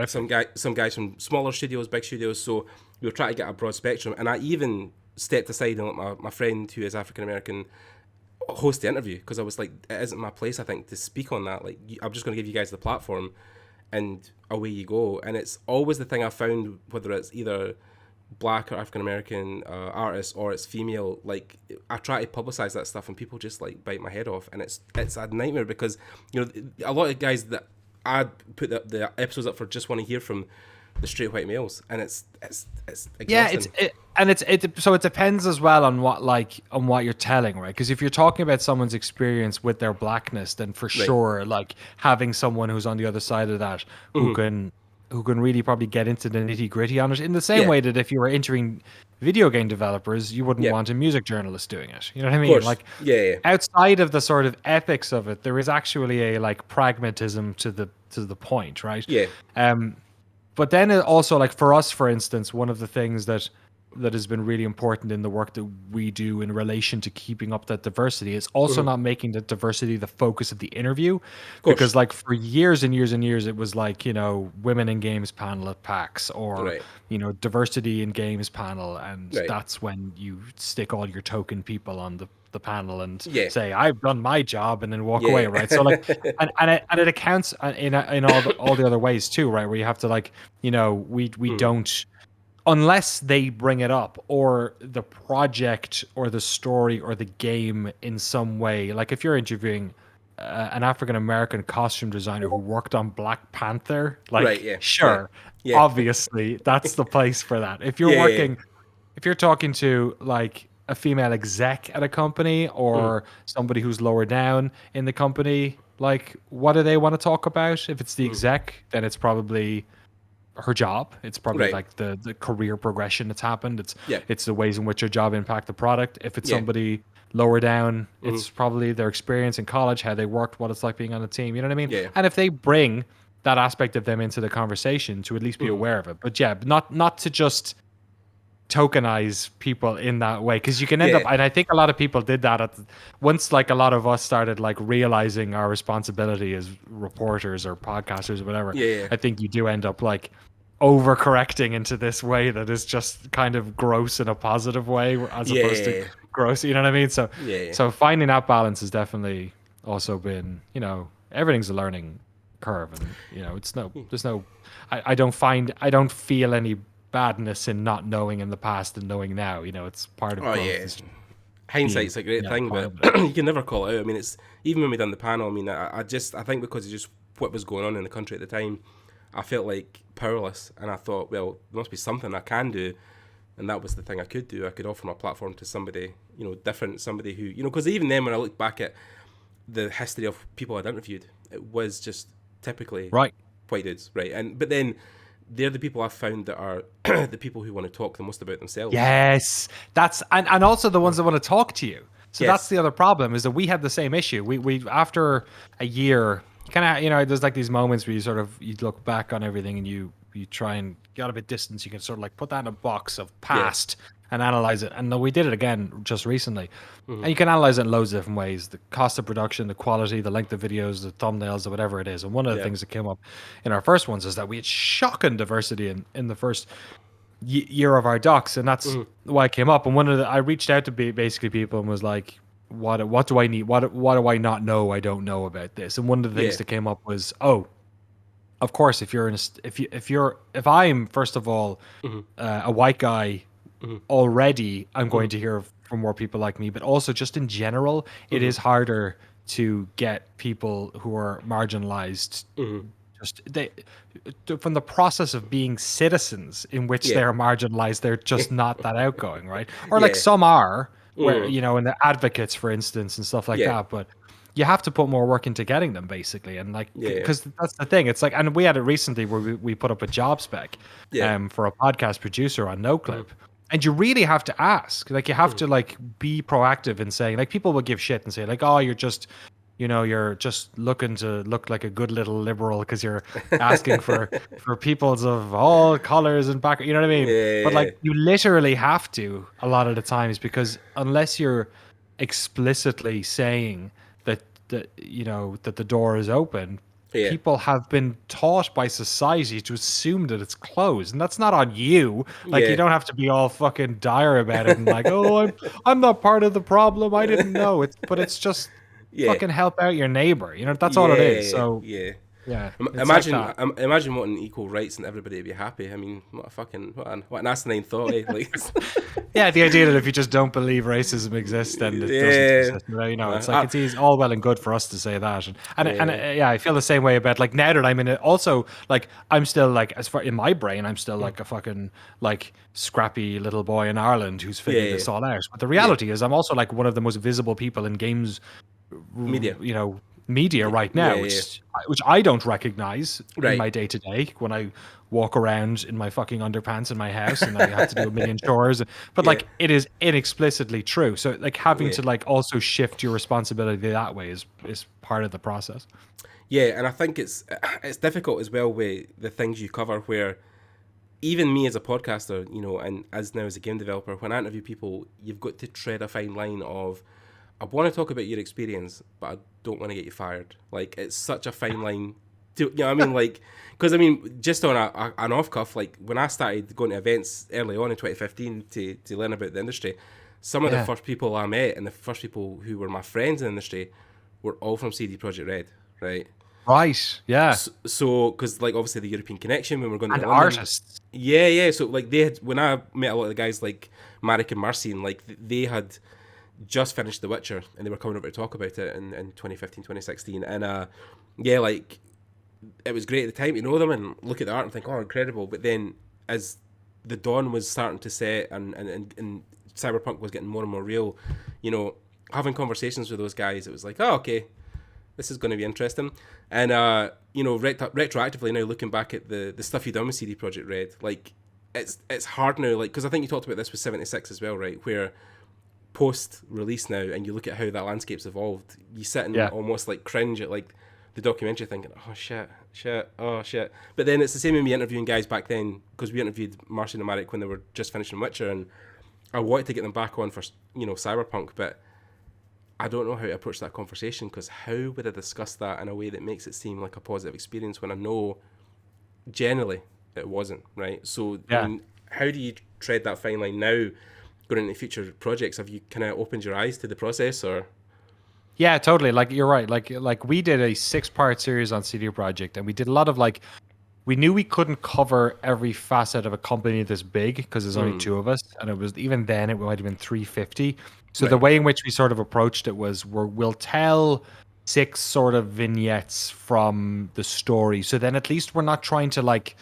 some guys from smaller studios, big studios. So we were trying to get a broad spectrum, and I even stepped aside and let my friend who is African American host the interview, because I was like, it isn't my place, I think, to speak on that. Like, I'm just going to give you guys the platform, and away you go. And it's always the thing I found, whether it's either black or African American artists or it's female, like I try to publicize that stuff and people just like bite my head off, and it's a nightmare, because a lot of guys that I put the episodes up for just want to hear from the straight white males, and it's exhausting. So it depends as well on what you're telling, right? Because if you're talking about someone's experience with their blackness, then for sure, like having someone who's on the other side of that who can really probably get into the nitty gritty on it, in the same way that if you were entering video game developers, you wouldn't want a music journalist doing it. You know what I mean? Like, outside of the sort of ethics of it, there is actually a like pragmatism to the point, right? But then it also, like for us, for instance, one of the things that has been really important in the work that we do in relation to keeping up that diversity is also not making the diversity the focus of the interview. Because like for years and years and years, it was like, women in games panel at PAX, or, diversity in games panel. And that's when you stick all your token people on the panel and say, I've done my job, and then walk away, right? So like, and it accounts in all the other ways too, right? Where you have to like, we don't, unless they bring it up, or the project or the story or the game in some way. Like if you're interviewing an African American costume designer who worked on Black Panther, like obviously that's the place for that. If you're if you're talking to like a female exec at a company, or somebody who's lower down in the company, like what do they want to talk about? If it's the exec, then it's probably her job. It's probably like the career progression that's happened. It's the ways in which her job impact the product. If it's somebody lower down. It's probably their experience in college, how they worked, what it's like being on a team. You know what I mean? Yeah. And if they bring that aspect of them into the conversation, to at least be aware of it. But yeah, not to just tokenize people in that way, because you can end up, and I think a lot of people did that once like a lot of us started like realizing our responsibility as reporters or podcasters or whatever. I think you do end up like overcorrecting into this way that is just kind of gross in a positive way as opposed to gross, you know what I mean? So finding that balance has definitely also been, you know, everything's a learning curve, and you know, I don't feel any badness in not knowing in the past and knowing now. You know, it's part of growth. Hindsight's a great thing, but you can never call it out. I mean, it's even when we done the panel, I mean, I think because of just what was going on in the country at the time, I felt like powerless, and I thought, well, there must be something I can do, and that was the thing I could do. I could offer my platform to somebody, you know, different, somebody who, you know, because even then when I look back at the history of people I'd interviewed, it was just typically white dudes, right? But then they're the people I've found that are the people who want to talk the most about themselves. Yes, that's and also the ones that want to talk to you. So that's the other problem, is that we had the same issue. We after a year, kind of, you know, there's like these moments where you look back on everything and you try and get a bit distance. You can sort of like put that in a box of past and analyze it. And we did it again just recently. And you can analyze it in loads of different ways: the cost of production, the quality, the length of videos, the thumbnails, or whatever it is. And one of the things that came up in our first ones is that we had shocking diversity in the first year of our docs, and that's why it came up. And I reached out to basically people and was like, what do I need? What do I not know? I don't know about this. And one of the things that came up was, of course, if I'm first of all a white guy already, I'm going to hear from more people like me. But also, just in general, it is harder to get people who are marginalized. Just from the process of being citizens in which they're marginalized, they're just not that outgoing, right? Or like some are, where, you know, and the advocates, for instance, and stuff like that. But you have to put more work into getting them, basically. And like, because that's the thing. It's like, and we had it recently where we put up a job spec for a podcast producer on Noclip. And you really have to ask, like, you have to like be proactive in saying, like, people will give shit and say like, oh, you're just looking to look like a good little liberal because you're asking for peoples of all colors and background, you know what I mean? But like, you literally have to a lot of the times, because unless you're explicitly saying that the door is open, people have been taught by society to assume that it's closed, and that's not on you. Like, you don't have to be all fucking dire about it and like, oh, I'm not part of the problem, I didn't know. It's just fucking help out your neighbor. You know, that's all it is. So imagine wanting equal rights and everybody to be happy. I mean, what an asinine thought, eh? Like, yeah, the idea that if you just don't believe racism exists, then it doesn't exist. You know, it's like it's all well and good for us to say that, and I feel the same way about, like, now that I'm in it. Also, like, I'm still like, as far in my brain, I'm still like a fucking like scrappy little boy in Ireland who's figured this all out. But the reality is, I'm also like one of the most visible people in games media right now, which I don't recognize in my day to day when I walk around in my fucking underpants in my house and I have to do a million chores. But like, it is inexplicitly true. So like, having to like also shift your responsibility that way is part of the process. Yeah, and I think it's difficult as well with the things you cover, where even me as a podcaster, you know, and as now as a game developer, when I interview people, you've got to tread a fine line of, I want to talk about your experience, but I don't want to get you fired. Like, it's such a fine line. You know what I mean? Like, because I mean, just on an off cuff, like when I started going to events early on in 2015 to learn about the industry, some of the first people I met and the first people who were my friends in the industry were all from CD Projekt Red, right? Right. Yeah. So, because like obviously the European connection when we're going to London, artists. Yeah. So like when I met a lot of the guys like Marek and Marcin, like they had just finished The Witcher and they were coming over to talk about it in 2015, 2016. And like, it was great at the time to know them and look at the art and think, oh, incredible. But then as the dawn was starting to set and Cyberpunk was getting more and more real, you know, having conversations with those guys, it was like, oh, okay, this is going to be interesting. And, you know, retroactively now looking back at the stuff you've done with CD Projekt Red, like, it's hard now, like, because I think you talked about this with 76 as well, right, where post-release now, and you look at how that landscape's evolved, you sit and almost like cringe at like the documentary, thinking, oh shit. But then it's the same with me interviewing guys back then, because we interviewed Marcy and Marek when they were just finishing Witcher, and I wanted to get them back on for, you know, Cyberpunk, but I don't know how to approach that conversation, because how would I discuss that in a way that makes it seem like a positive experience when I know generally it wasn't, right? So I mean, how do you tread that fine line now going into future projects? Have you kind of opened your eyes to the process, or? Yeah, totally. Like, you're right. Like we did a 6-part series on CD Projekt, and we did a lot of like, we knew we couldn't cover every facet of a company this big because there's only 2 of us, and it was, even then it might have been 350. So the way in which we sort of approached it was we'll tell 6 sort of vignettes from the story. So then at least we're not trying to like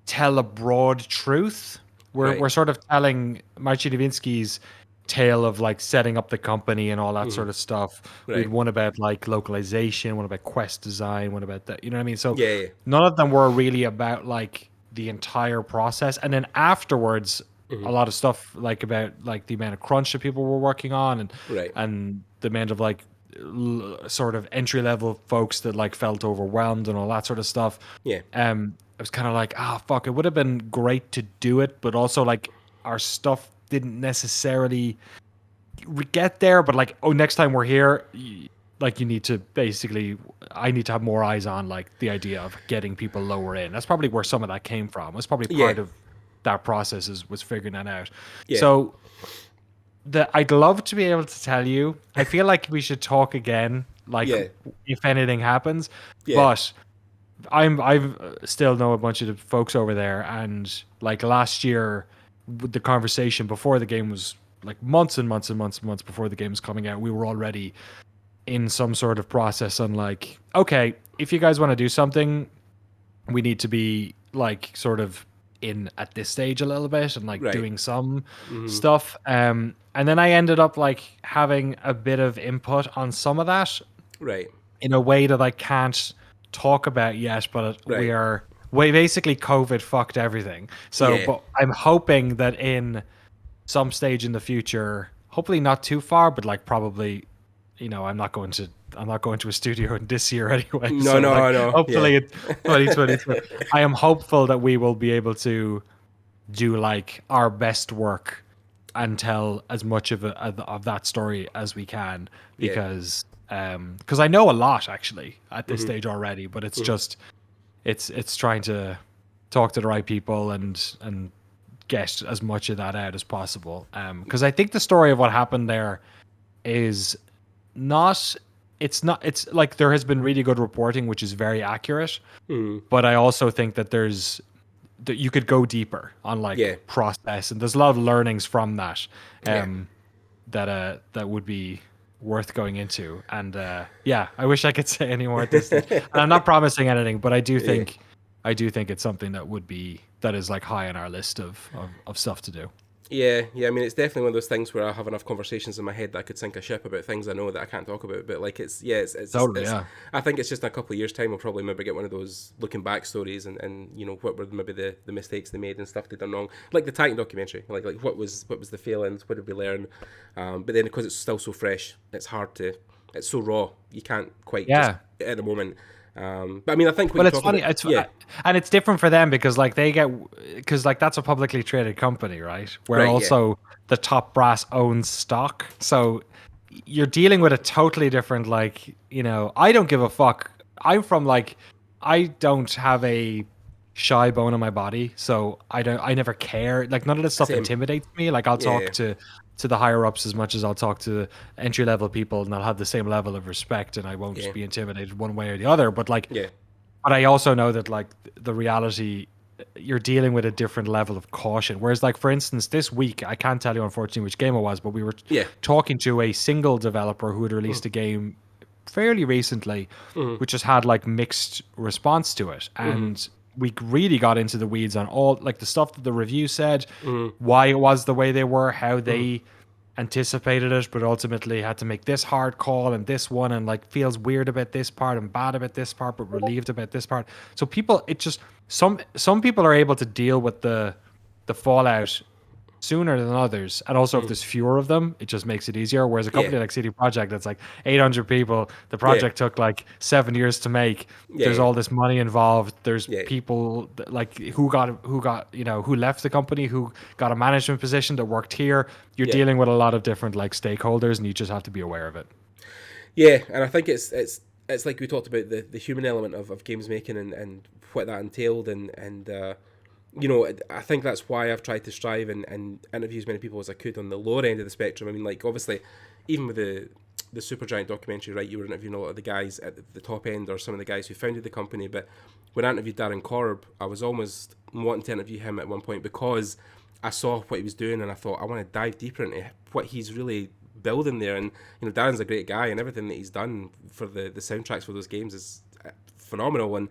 tell a broad truth. We're sort of telling Marcin Nowinski's tale of like setting up the company and all that sort of stuff. We had one about like localization, one about quest design, one about that, you know what I mean? So none of them were really about like the entire process. And then afterwards, a lot of stuff like about like the amount of crunch that people were working on, and the amount of like sort of entry level folks that like felt overwhelmed and all that sort of stuff. It was kind of like, fuck, it would have been great to do it, but also like our stuff didn't necessarily get there, but like, next time we're here, like, you need to basically, I need to have more eyes on like the idea of getting people lower in. That's probably where some of that came from. It was probably part of that process, was figuring that out. So I'd love to be able to tell you, I feel like we should talk again, like if anything happens, but I've still know a bunch of the folks over there, and like last year, the conversation before the game was like months and months and months and months before the game was coming out, we were already in some sort of process on like, okay, if you guys want to do something, we need to be like sort of in at this stage a little bit and like doing some stuff. And then I ended up like having a bit of input on some of that in a way that I can't talk about yet, but we basically COVID fucked everything. So, but I'm hoping that in some stage in the future, hopefully not too far, but like probably, you know, I'm not going to a studio in this year anyway. No. Hopefully it's 2022. I am hopeful that we will be able to do like our best work and tell as much of that story as we can, because I know a lot actually at this stage already, but it's just it's trying to talk to the right people and get as much of that out as possible. Because I think the story of what happened there is it's like there has been really good reporting, which is very accurate. But I also think that that you could go deeper on like process, and there's a lot of learnings from that that would be worth going into. And I wish I could say any more at this stage. And I'm not promising anything, but I do think it's something that is like high on our list of stuff to do. I mean, it's definitely one of those things where I have enough conversations in my head that I could sink a ship about things I know that I can't talk about. But like, it's totally, I think it's just in a couple of years' time we'll probably maybe get one of those looking back stories and you know, what were maybe the mistakes they made and stuff they done wrong, like the Titan documentary, like what was the failings, what did we learn? But then because it's still so fresh, it's so raw, you can't quite just at the moment. But I mean, I think it's funny. And it's different for them because like because that's a publicly traded company, right? Where also the top brass owns stock, so you're dealing with a totally different, like, you know, I don't give a fuck. I'm from like, I don't have a shy bone in my body, so I never care. Like, none of this stuff intimidates me. Like, I'll talk to the higher ups as much as I'll talk to entry level people, and I'll have the same level of respect, and I won't just be intimidated one way or the other. But like, but I also know that like the reality, you're dealing with a different level of caution. Whereas like, for instance, this week, I can't tell you unfortunately which game it was, but we were talking to a single developer who had released a game fairly recently, which has had like mixed response to it. And we really got into the weeds on all like the stuff that the review said, why it was the way they were, how they anticipated it, but ultimately had to make this hard call and this one, and like feels weird about this part and bad about this part, but relieved about this part. So people, it just some people are able to deal with the fallout sooner than others, and also if there's fewer of them, it just makes it easier. Whereas a company like CD Projekt, that's like 800 people, the project took like 7 years to make. There's all this money involved. There's people like who left the company, who got a management position that worked here. You're dealing with a lot of different like stakeholders, and you just have to be aware of it. Yeah, and I think it's like we talked about the human element of games making and what that entailed, and I think that's why I've tried to strive and interview as many people as I could on the lower end of the spectrum. I mean, like, obviously, even with the Supergiant documentary, right, you were interviewing a lot of the guys at the top end, or some of the guys who founded the company. But when I interviewed Darren Korb, I was almost wanting to interview him at one point because I saw what he was doing, and I thought I want to dive deeper into what he's really building there. And Darren's a great guy, and everything that he's done for the soundtracks for those games is phenomenal. And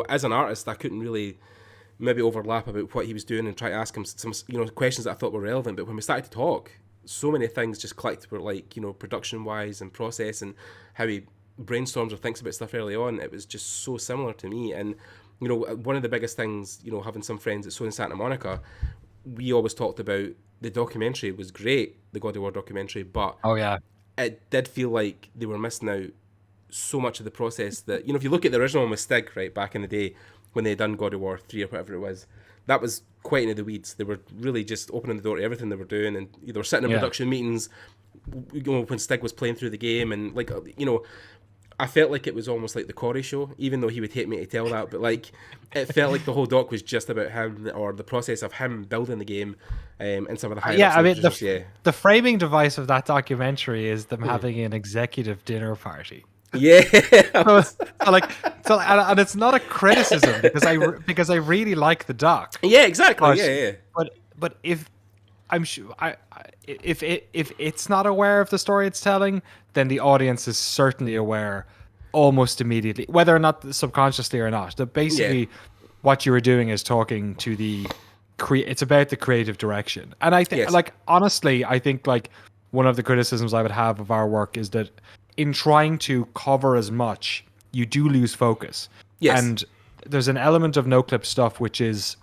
as an artist, I couldn't really maybe overlap about what he was doing and try to ask him some questions that I thought were relevant. But when we started to talk, so many things just clicked, were like production wise and process and how he brainstorms or thinks about stuff early on. It was just so similar to me. And one of the biggest things, having some friends at Sony Santa Monica, we always talked about the documentary was great, the God of War documentary, but it did feel like they were missing out so much of the process that, if you look at the original one with Stig, right, back in the day when they had done God of War 3 or whatever it was, that was quite into the weeds. They were really just opening the door to everything they were doing, and they were sitting in production meetings, when Stig was playing through the game, and like, I felt like it was almost like the Corey show, even though he would hate me to tell that, but like, it felt like the whole doc was just about him, or the process of him building the game, and some of the highlights. Yeah, I mean, the framing device of that documentary is them having an executive dinner party. Yeah. And it's not a criticism because I really like the doc. Yeah, exactly. But if I'm sure if it's not aware of the story it's telling, then the audience is certainly aware almost immediately, whether or not subconsciously or not. That basically what you were doing is talking to it's about the creative direction. And I think honestly, I think like one of the criticisms I would have of our work is that in trying to cover as much, you do lose focus. Yes. And there's an element of Noclip stuff which is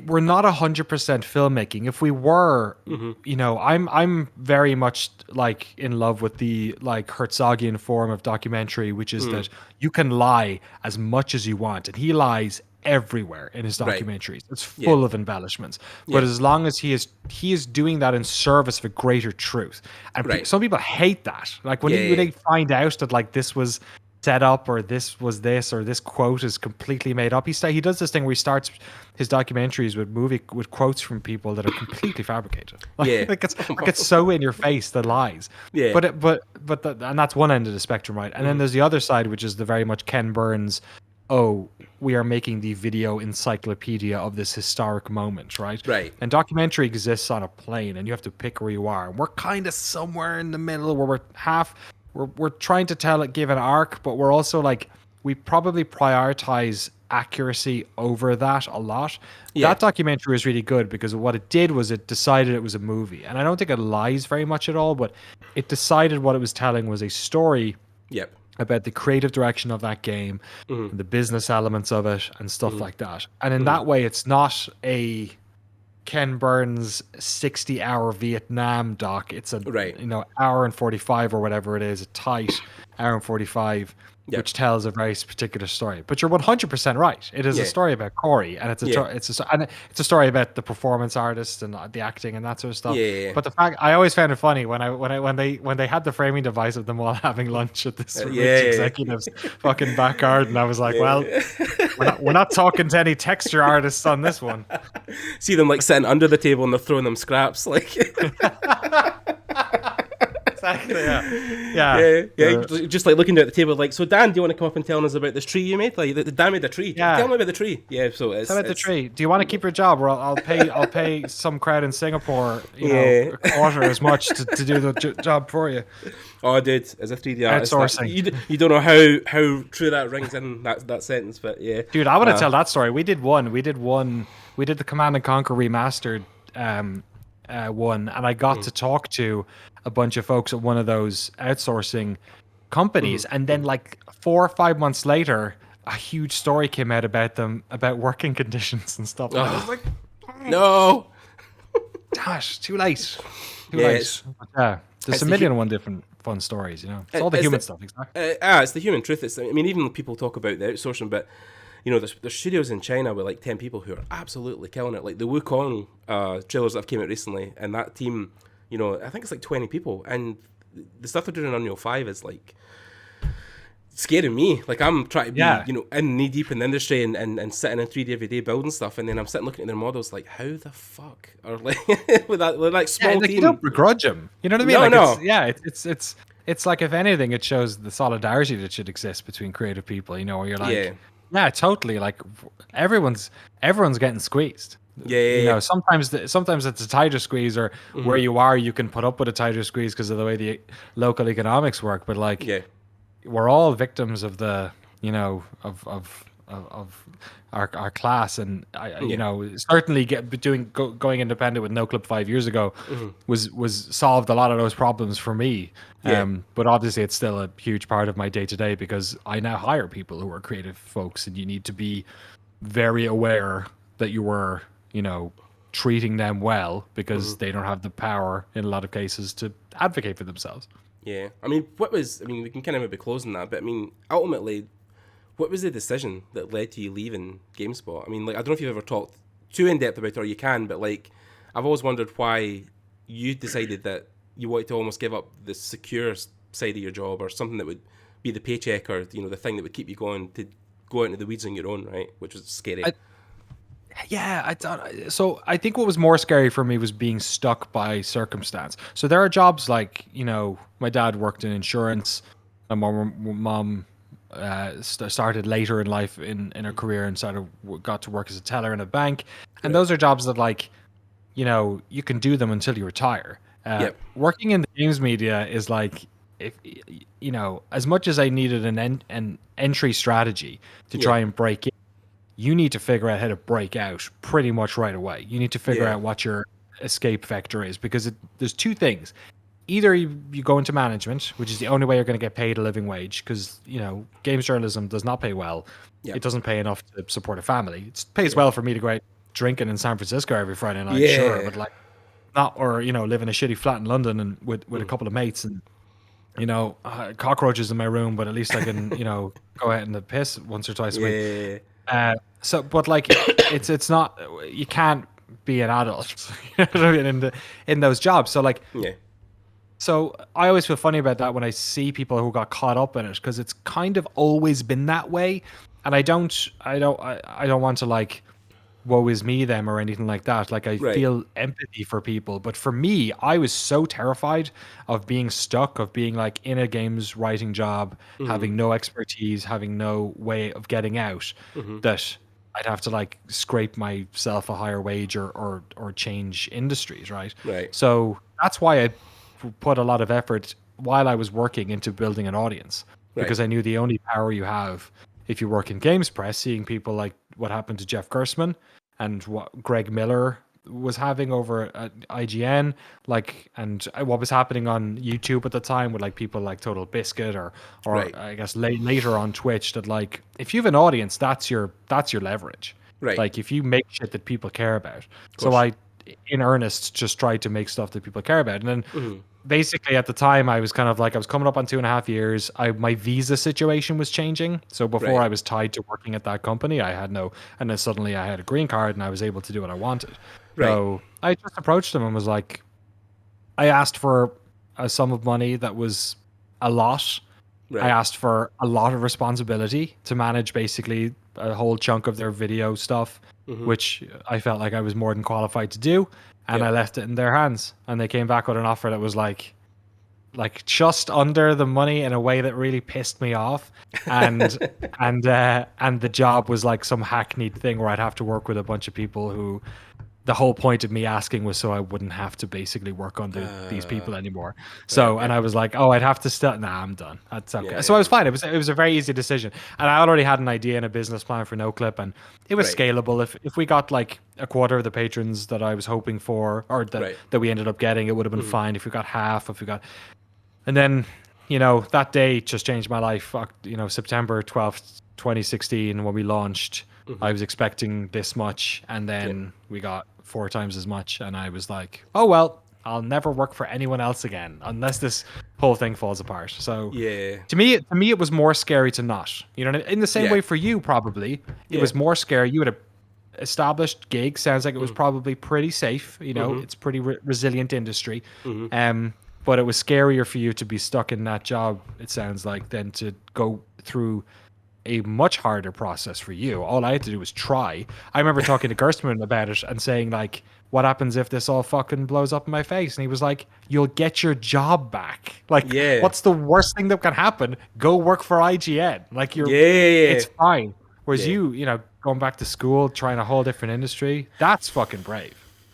we're not 100% filmmaking. If we were, I'm very much like in love with the like Herzogian form of documentary, which is that you can lie as much as you want, and he lies everywhere in his documentaries. Right. It's full of embellishments. But as long as he is doing that in service of a greater truth. And some people hate that. Like when they find out that like this was set up, or this was this, or this quote is completely made up. He does this thing where he starts his documentaries with quotes from people that are completely fabricated. Like it's so in your face, the lies. Yeah. And that's one end of the spectrum, right? And then there's the other side, which is the very much Ken Burns, we are making the video encyclopedia of this historic moment, right? Right. And documentary exists on a plane, and you have to pick where you are. And we're kind of somewhere in the middle where we're trying to give an arc, but we're also like, we probably prioritize accuracy over that a lot. Yeah. That documentary was really good because what it did was it decided it was a movie. And I don't think it lies very much at all, but it decided what it was telling was a story. Yep. About the creative direction of that game, and the business elements of it, and stuff like that. And in that way, it's not a Ken Burns 60-hour Vietnam doc. It's a hour and 45 or whatever it is, a tight hour and 45, which tells a very particular story. But you're 100% right. It is a story about Corey, and it's a story about the performance artists and the acting and that sort of stuff. But the fact, I always found it funny when they had the framing device of them all having lunch at this rich executive's fucking back garden. I was like, well, we're not talking to any texture artists on this one. See them like sitting under the table and they're throwing them scraps like. Exactly, yeah. Just like looking at the table, like, so Dan, do you want to come up and tell us about this tree you made? Like, Dan made a tree. Yeah. Tell me about the tree. Yeah, so it's about the tree. Do you want to keep your job, or I'll pay some crowd in Singapore, a quarter as much to do the job for you. Oh, dude, as a 3D artist, outsourcing. You don't know how true that rings in that sentence, but yeah. Dude, I want to tell that story. We did the Command and Conquer remastered one, and I got to talk to a bunch of folks at one of those outsourcing companies, and then like 4 or 5 months later, a huge story came out about them, about working conditions and stuff. And I was like, no. Gosh, too late. Too Yeah, late. Yeah, there's it's a the million and one different fun stories, you know. It's all the human stuff, exactly. It's the human truth. I mean, even people talk about the outsourcing, but you know, there's studios in China with like 10 people who are absolutely killing it. Like the Wukong trailers that have came out recently, and that team, you know, I think it's like 20 people, and the stuff they're doing in Unreal 5 is like scaring me. Like I'm trying to be, you know, in knee deep in the industry and sitting in 3D every day building stuff, and then I'm sitting looking at their models like, how the fuck are like with like small like, team. you don't begrudge them. You know what I mean? No. It's like, if anything, it shows the solidarity that should exist between creative people. You know, where you're like, yeah, totally. Like everyone's getting squeezed. You know, sometimes it's a tighter squeeze, or where you are, you can put up with a tighter squeeze because of the way the local economics work. But like, we're all victims of the, you know, of our class, and you know, certainly going independent with Noclip 5 years ago was solved a lot of those problems for me. But obviously it's still a huge part of my day to day, because I now hire people who are creative folks, and you need to be very aware that you were, you know, treating them well, because they don't have the power in a lot of cases to advocate for themselves. Yeah, I mean, we can kind of maybe close on that, but I mean, ultimately, what was the decision that led to you leaving GameSpot? I mean, like, I don't know if you've ever talked too in depth about it, or you can, but like, I've always wondered why you decided that you wanted to almost give up the secure side of your job, or something that would be the paycheck, or, you know, the thing that would keep you going, to go out into the weeds on your own, right? Which was scary. So I think what was more scary for me was being stuck by circumstance. So there are jobs like, you know, my dad worked in insurance, my mom started later in life in her career and got to work as a teller in a bank, and those are jobs that, like, you know, you can do them until you retire. Working in the games media is like, if you know, as much as I needed an entry strategy to try and break in, you need to figure out how to break out pretty much right away. You need to figure out what your escape vector is, because there's two things. Either you go into management, which is the only way you're going to get paid a living wage, because, you know, games journalism does not pay well. It doesn't pay enough to support a family. It pays well for me to go out drinking in San Francisco every Friday night, sure, but like, not, or, you know, live in a shitty flat in London and with a couple of mates, and, you know, cockroaches in my room, but at least I can, you know, go out in the piss once or twice a week. So, but like, it's not, you can't be an adult, you know what I mean, in those jobs. So like, so I always feel funny about that when I see people who got caught up in it, because it's kind of always been that way, and I don't want to like, woe is me them or anything like that. Like, I feel empathy for people, but for me, I was so terrified of being stuck, of being like in a games writing job, having no expertise, having no way of getting out, that I'd have to like scrape myself a higher wage or change industries, right? So that's why I put a lot of effort while I was working into building an audience, because I knew the only power you have if you work in games press, seeing people like what happened to Jeff Gerstmann and what Greg Miller was having over at IGN, like, and what was happening on YouTube at the time with like people like Total Biscuit or I guess later on Twitch, that like, if you have an audience, that's your leverage. Like, if you make shit that people care about. So I, in earnest, just tried to make stuff that people care about. And then basically at the time I was kind of like, I was coming up on 2.5 years. My visa situation was changing. So before I was tied to working at that company, I had no, and then suddenly I had a green card and I was able to do what I wanted. So I just approached them and was like, I asked for a sum of money that was a lot. I asked for a lot of responsibility to manage basically a whole chunk of their video stuff, which I felt like I was more than qualified to do. And I left it in their hands, and they came back with an offer that was like just under the money in a way that really pissed me off. And and the job was like some hackneyed thing where I'd have to work with a bunch of people who, the whole point of me asking was so I wouldn't have to basically work under these people anymore. So, and I was like, oh, I'd have to still, nah, I'm done. That's okay. So I was fine. It was a very easy decision. And I already had an idea and a business plan for Noclip, and it was scalable. If we got like a quarter of the patrons that I was hoping for, or that we ended up getting, it would have been fine. If we got half, and then, you know, that day just changed my life. You know, September 12th, 2016, when we launched, I was expecting this much, and then we got 4 times as much, and I was like, oh well, I'll never work for anyone else again unless this whole thing falls apart. So to me it was more scary to not, you know, in the same way for you probably it was more scary. You had a established gig, sounds like it was probably pretty safe, you know, it's pretty resilient industry, but it was scarier for you to be stuck in that job, it sounds like, than to go through a much harder process for you. All I had to do was try. I remember talking to Gerstmann about it and saying, like, what happens if this all fucking blows up in my face? And he was like, you'll get your job back. Like, what's the worst thing that can happen? Go work for IGN. Like, it's fine. Whereas you know, going back to school, trying a whole different industry, that's fucking brave.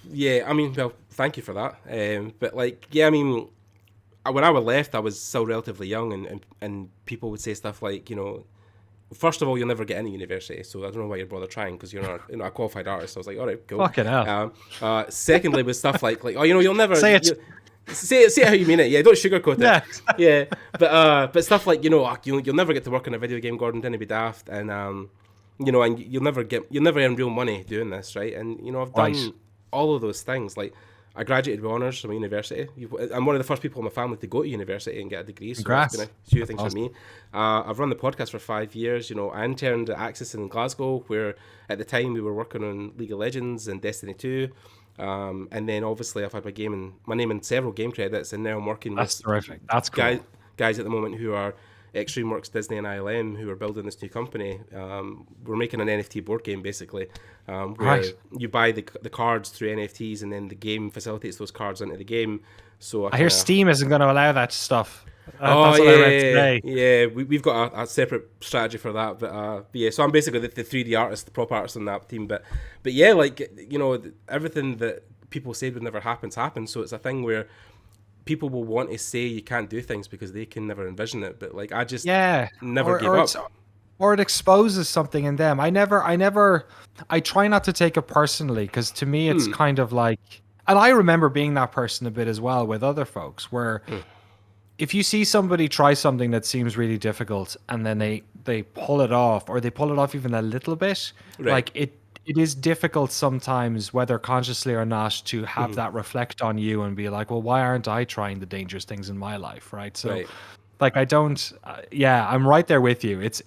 Yeah, I mean, well, thank you for that. But like, I mean, when I was left, I was still relatively young, and people would say stuff like, you know, first of all, you'll never get into university, so I don't know why you'd bother trying, because you're not a qualified artist. So I was like, all right, cool. Fucking hell. Secondly, with stuff like, oh, you know, you'll never say it. Say it how you mean it. Yeah, don't sugarcoat it. Yeah. But stuff like, you know, you'll never get to work in a video game, Gordon. Didn't be daft, and you know, and you'll never earn real money doing this, right? And you know, I've done all of those things. Like, I graduated with honours from university. I'm one of the first people in my family to go to university and get a degree. So Congrats. It's been a huge thing for me. I've run the podcast for 5 years. You know, I interned at Access in Glasgow, where at the time we were working on League of Legends and Destiny 2. And then obviously I've had my name in several game credits, and now I'm working with terrific. That's cool. guys at the moment who are Extremeworks, Disney, and ILM, who are building this new company. We're making an NFT board game, basically, where you buy the cards through NFTs, and then the game facilitates those cards into the game. So I hear Steam isn't going to allow that stuff. That's what I read today. Yeah, we've got a separate strategy for that, but yeah. So I'm basically the 3D artist, the prop artist on that team. But yeah, like, you know, everything that people said would never happen. So it's a thing where people will want to say you can't do things because they can never envision it, but like, I just never give up. Or it exposes something in them. I try not to take it personally, because to me it's kind of like, and I remember being that person a bit as well with other folks, where if you see somebody try something that seems really difficult and then they pull it off, or they pull it off even a little bit, like it is difficult sometimes, whether consciously or not, to have that reflect on you and be like, well, why aren't I trying the dangerous things in my life, right? So, like, I don't. I'm right there with you. It's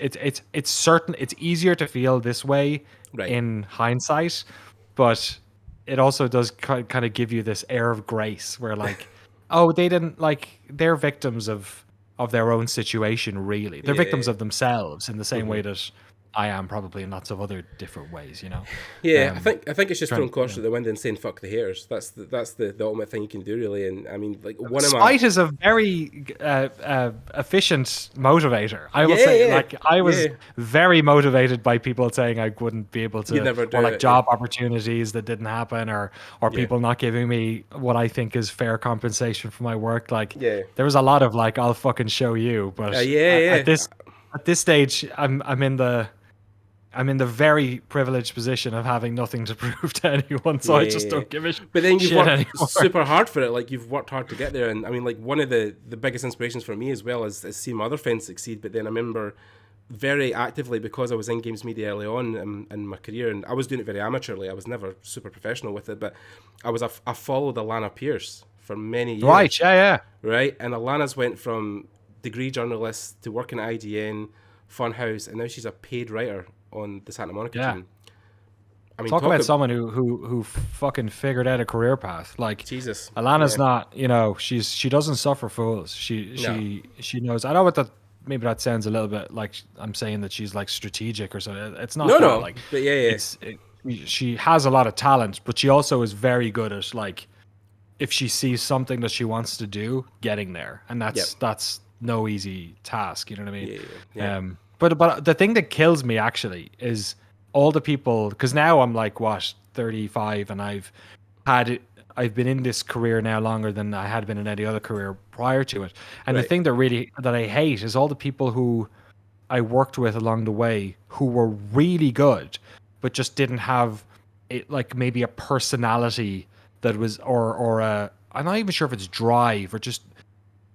certain. It's easier to feel this way in hindsight, but it also does kind of give you this air of grace, where like, oh, they didn't, like, they're victims of their own situation. Really, they're victims of themselves in the same way that I am, probably in lots of other different ways, you know. Yeah, I think it's just throwing caution to the wind and saying fuck the haters. That's the ultimate thing you can do, really. And I mean, like, spite is a very efficient motivator. I will say, like, I was very motivated by people saying I wouldn't be able to, or like job opportunities that didn't happen, or people not giving me what I think is fair compensation for my work. Like, there was a lot of like, I'll fucking show you. But at this stage, I'm in the very privileged position of having nothing to prove to anyone, so I just don't give a shit. But then you've worked super hard for it. Like, you've worked hard to get there, and I mean, like, one of the biggest inspirations for me as well is seeing my other friends succeed. But then I remember very actively, because I was in games media early on in my career, and I was doing it very amateurly. I was never super professional with it, but I followed Alana Pierce for many years. Right, Right, and Alana's went from degree journalist to working at IGN, Funhouse, and now she's a paid writer on the Santa Monica team. I mean, talk about someone who fucking figured out a career path. Like, Jesus, Alana's not, you know, she doesn't suffer fools. She knows. I know what that, maybe that sounds a little bit like I'm saying that she's like strategic or something. It's not. No. Like, but she has a lot of talent, but she also is very good at, like, if she sees something that she wants to do, getting there, and that's no easy task. You know what I mean? But the thing that kills me actually is all the people, because now I'm like, what, 35, and I've been in this career now longer than I had been in any other career prior to it. And the thing that I hate is all the people who I worked with along the way who were really good, but just didn't have it, like, maybe a personality that was, or I'm not even sure if it's drive or just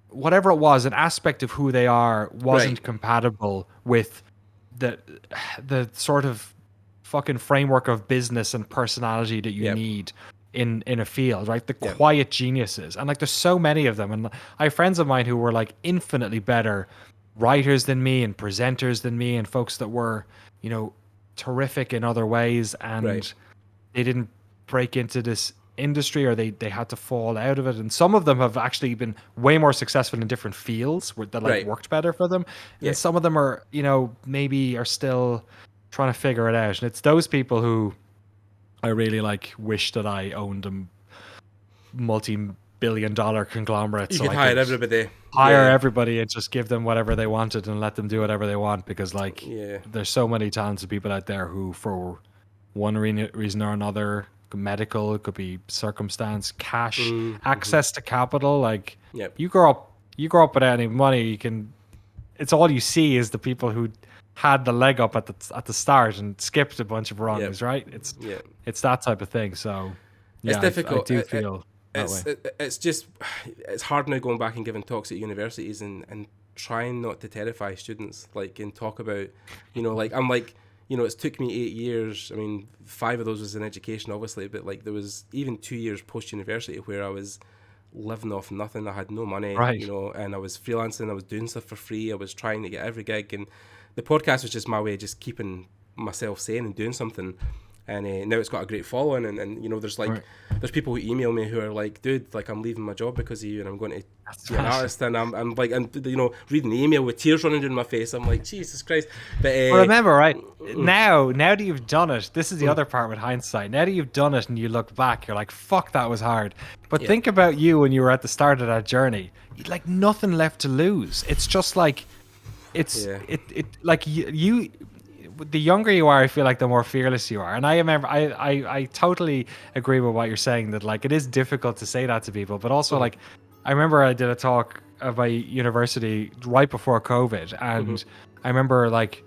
whatever it was, an aspect of who they are wasn't compatible with the sort of fucking framework of business and personality that you need in a field, right? The quiet geniuses. And like there's so many of them. And I have friends of mine who were like infinitely better writers than me and presenters than me and folks that were, you know, terrific in other ways, and they didn't break into this industry, or they had to fall out of it. And some of them have actually been way more successful in different fields that like worked better for them. And some of them are, you know, maybe are still trying to figure it out. And it's those people who I really like wish that I owned a multi-billion-dollar conglomerate. You could hire everybody. Hire everybody and just give them whatever they wanted and let them do whatever they want, because like there's so many talented people out there who, for one reason or another, medical, it could be circumstance, cash, access to capital. Like you grow up without any money, it's all you see is the people who had the leg up at the start and skipped a bunch of rungs, right? It's that type of thing. So it's difficult. I do feel that way. It's hard now going back and giving talks at universities and trying not to terrify students, like, and talk about, you know, like I'm like, you know, it's took me 8 years. I mean, 5 of those was in education, obviously, but like there was even 2 years post university where I was living off nothing. I had no money, you know, and I was freelancing. I was doing stuff for free. I was trying to get every gig, and the podcast was just my way of just keeping myself sane and doing something. And now it's got a great following, and you know, there's like there's people who email me who are like, dude, like I'm leaving my job because of you, and I'm going to be an artist, and I'm like, and you know, reading the email with tears running down my face. I'm like, Jesus Christ. But remember, right, now that you've done it, this is the other part with hindsight. Now that you've done it and you look back, you're like, fuck, that was hard. But think about you when you were at the start of that journey. You'd like nothing left to lose. It's just like it like you the younger you are, I feel like the more fearless you are. And I remember, I totally agree with what you're saying, that like it is difficult to say that to people, but also like I remember I did a talk at my university right before COVID, and I remember like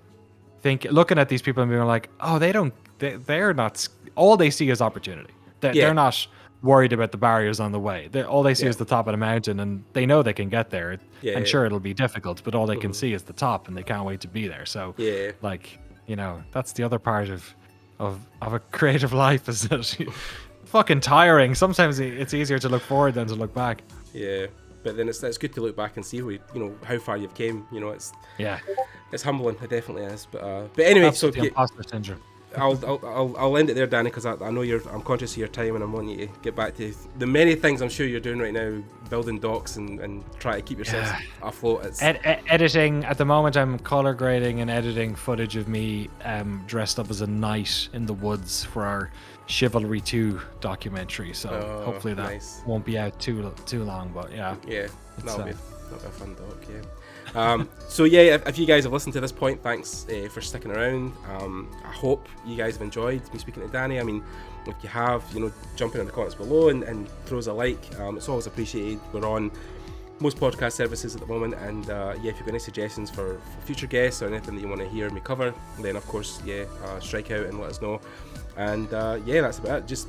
looking at these people and being like, oh, they're not, all they see is opportunity. They're not worried about the barriers on the way. All they see is the top of the mountain, and they know they can get there. And sure, it'll be difficult, but all they can see is the top, and they can't wait to be there. So like, you know, that's the other part of a creative life, is that fucking tiring. Sometimes it's easier to look forward than to look back. Yeah, but then it's good to look back and see where, you know, how far you've came. You know, it's humbling. It definitely is. But anyway, that's the imposter syndrome. I'll end it there, Danny, because I know I'm conscious of your time, and I want you to get back to the many things I'm sure you're doing right now, building docs and try to keep yourself afloat. Editing at the moment, I'm color grading and editing footage of me dressed up as a knight in the woods for our Chivalry 2 documentary. So hopefully that won't be out too long. But that'll be a fun doc. So if you guys have listened to this point, thanks for sticking around. I hope you guys have enjoyed me speaking to Danny. I mean, if you have, you know, jump in the comments below and throw us a like. It's always appreciated. We're on most podcast services at the moment, and if you've got any suggestions for future guests or anything that you want to hear me cover, then of course strike out and let us know. And that's about it. Just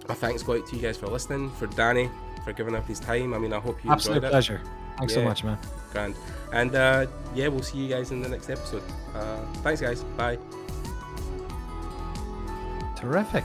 my thanks go out to you guys for listening, for Danny for giving up his time. I mean, I hope you enjoyed it. Absolute pleasure. Thanks so much, man. Grand. And we'll see you guys in the next episode. Thanks, guys. Bye. Terrific.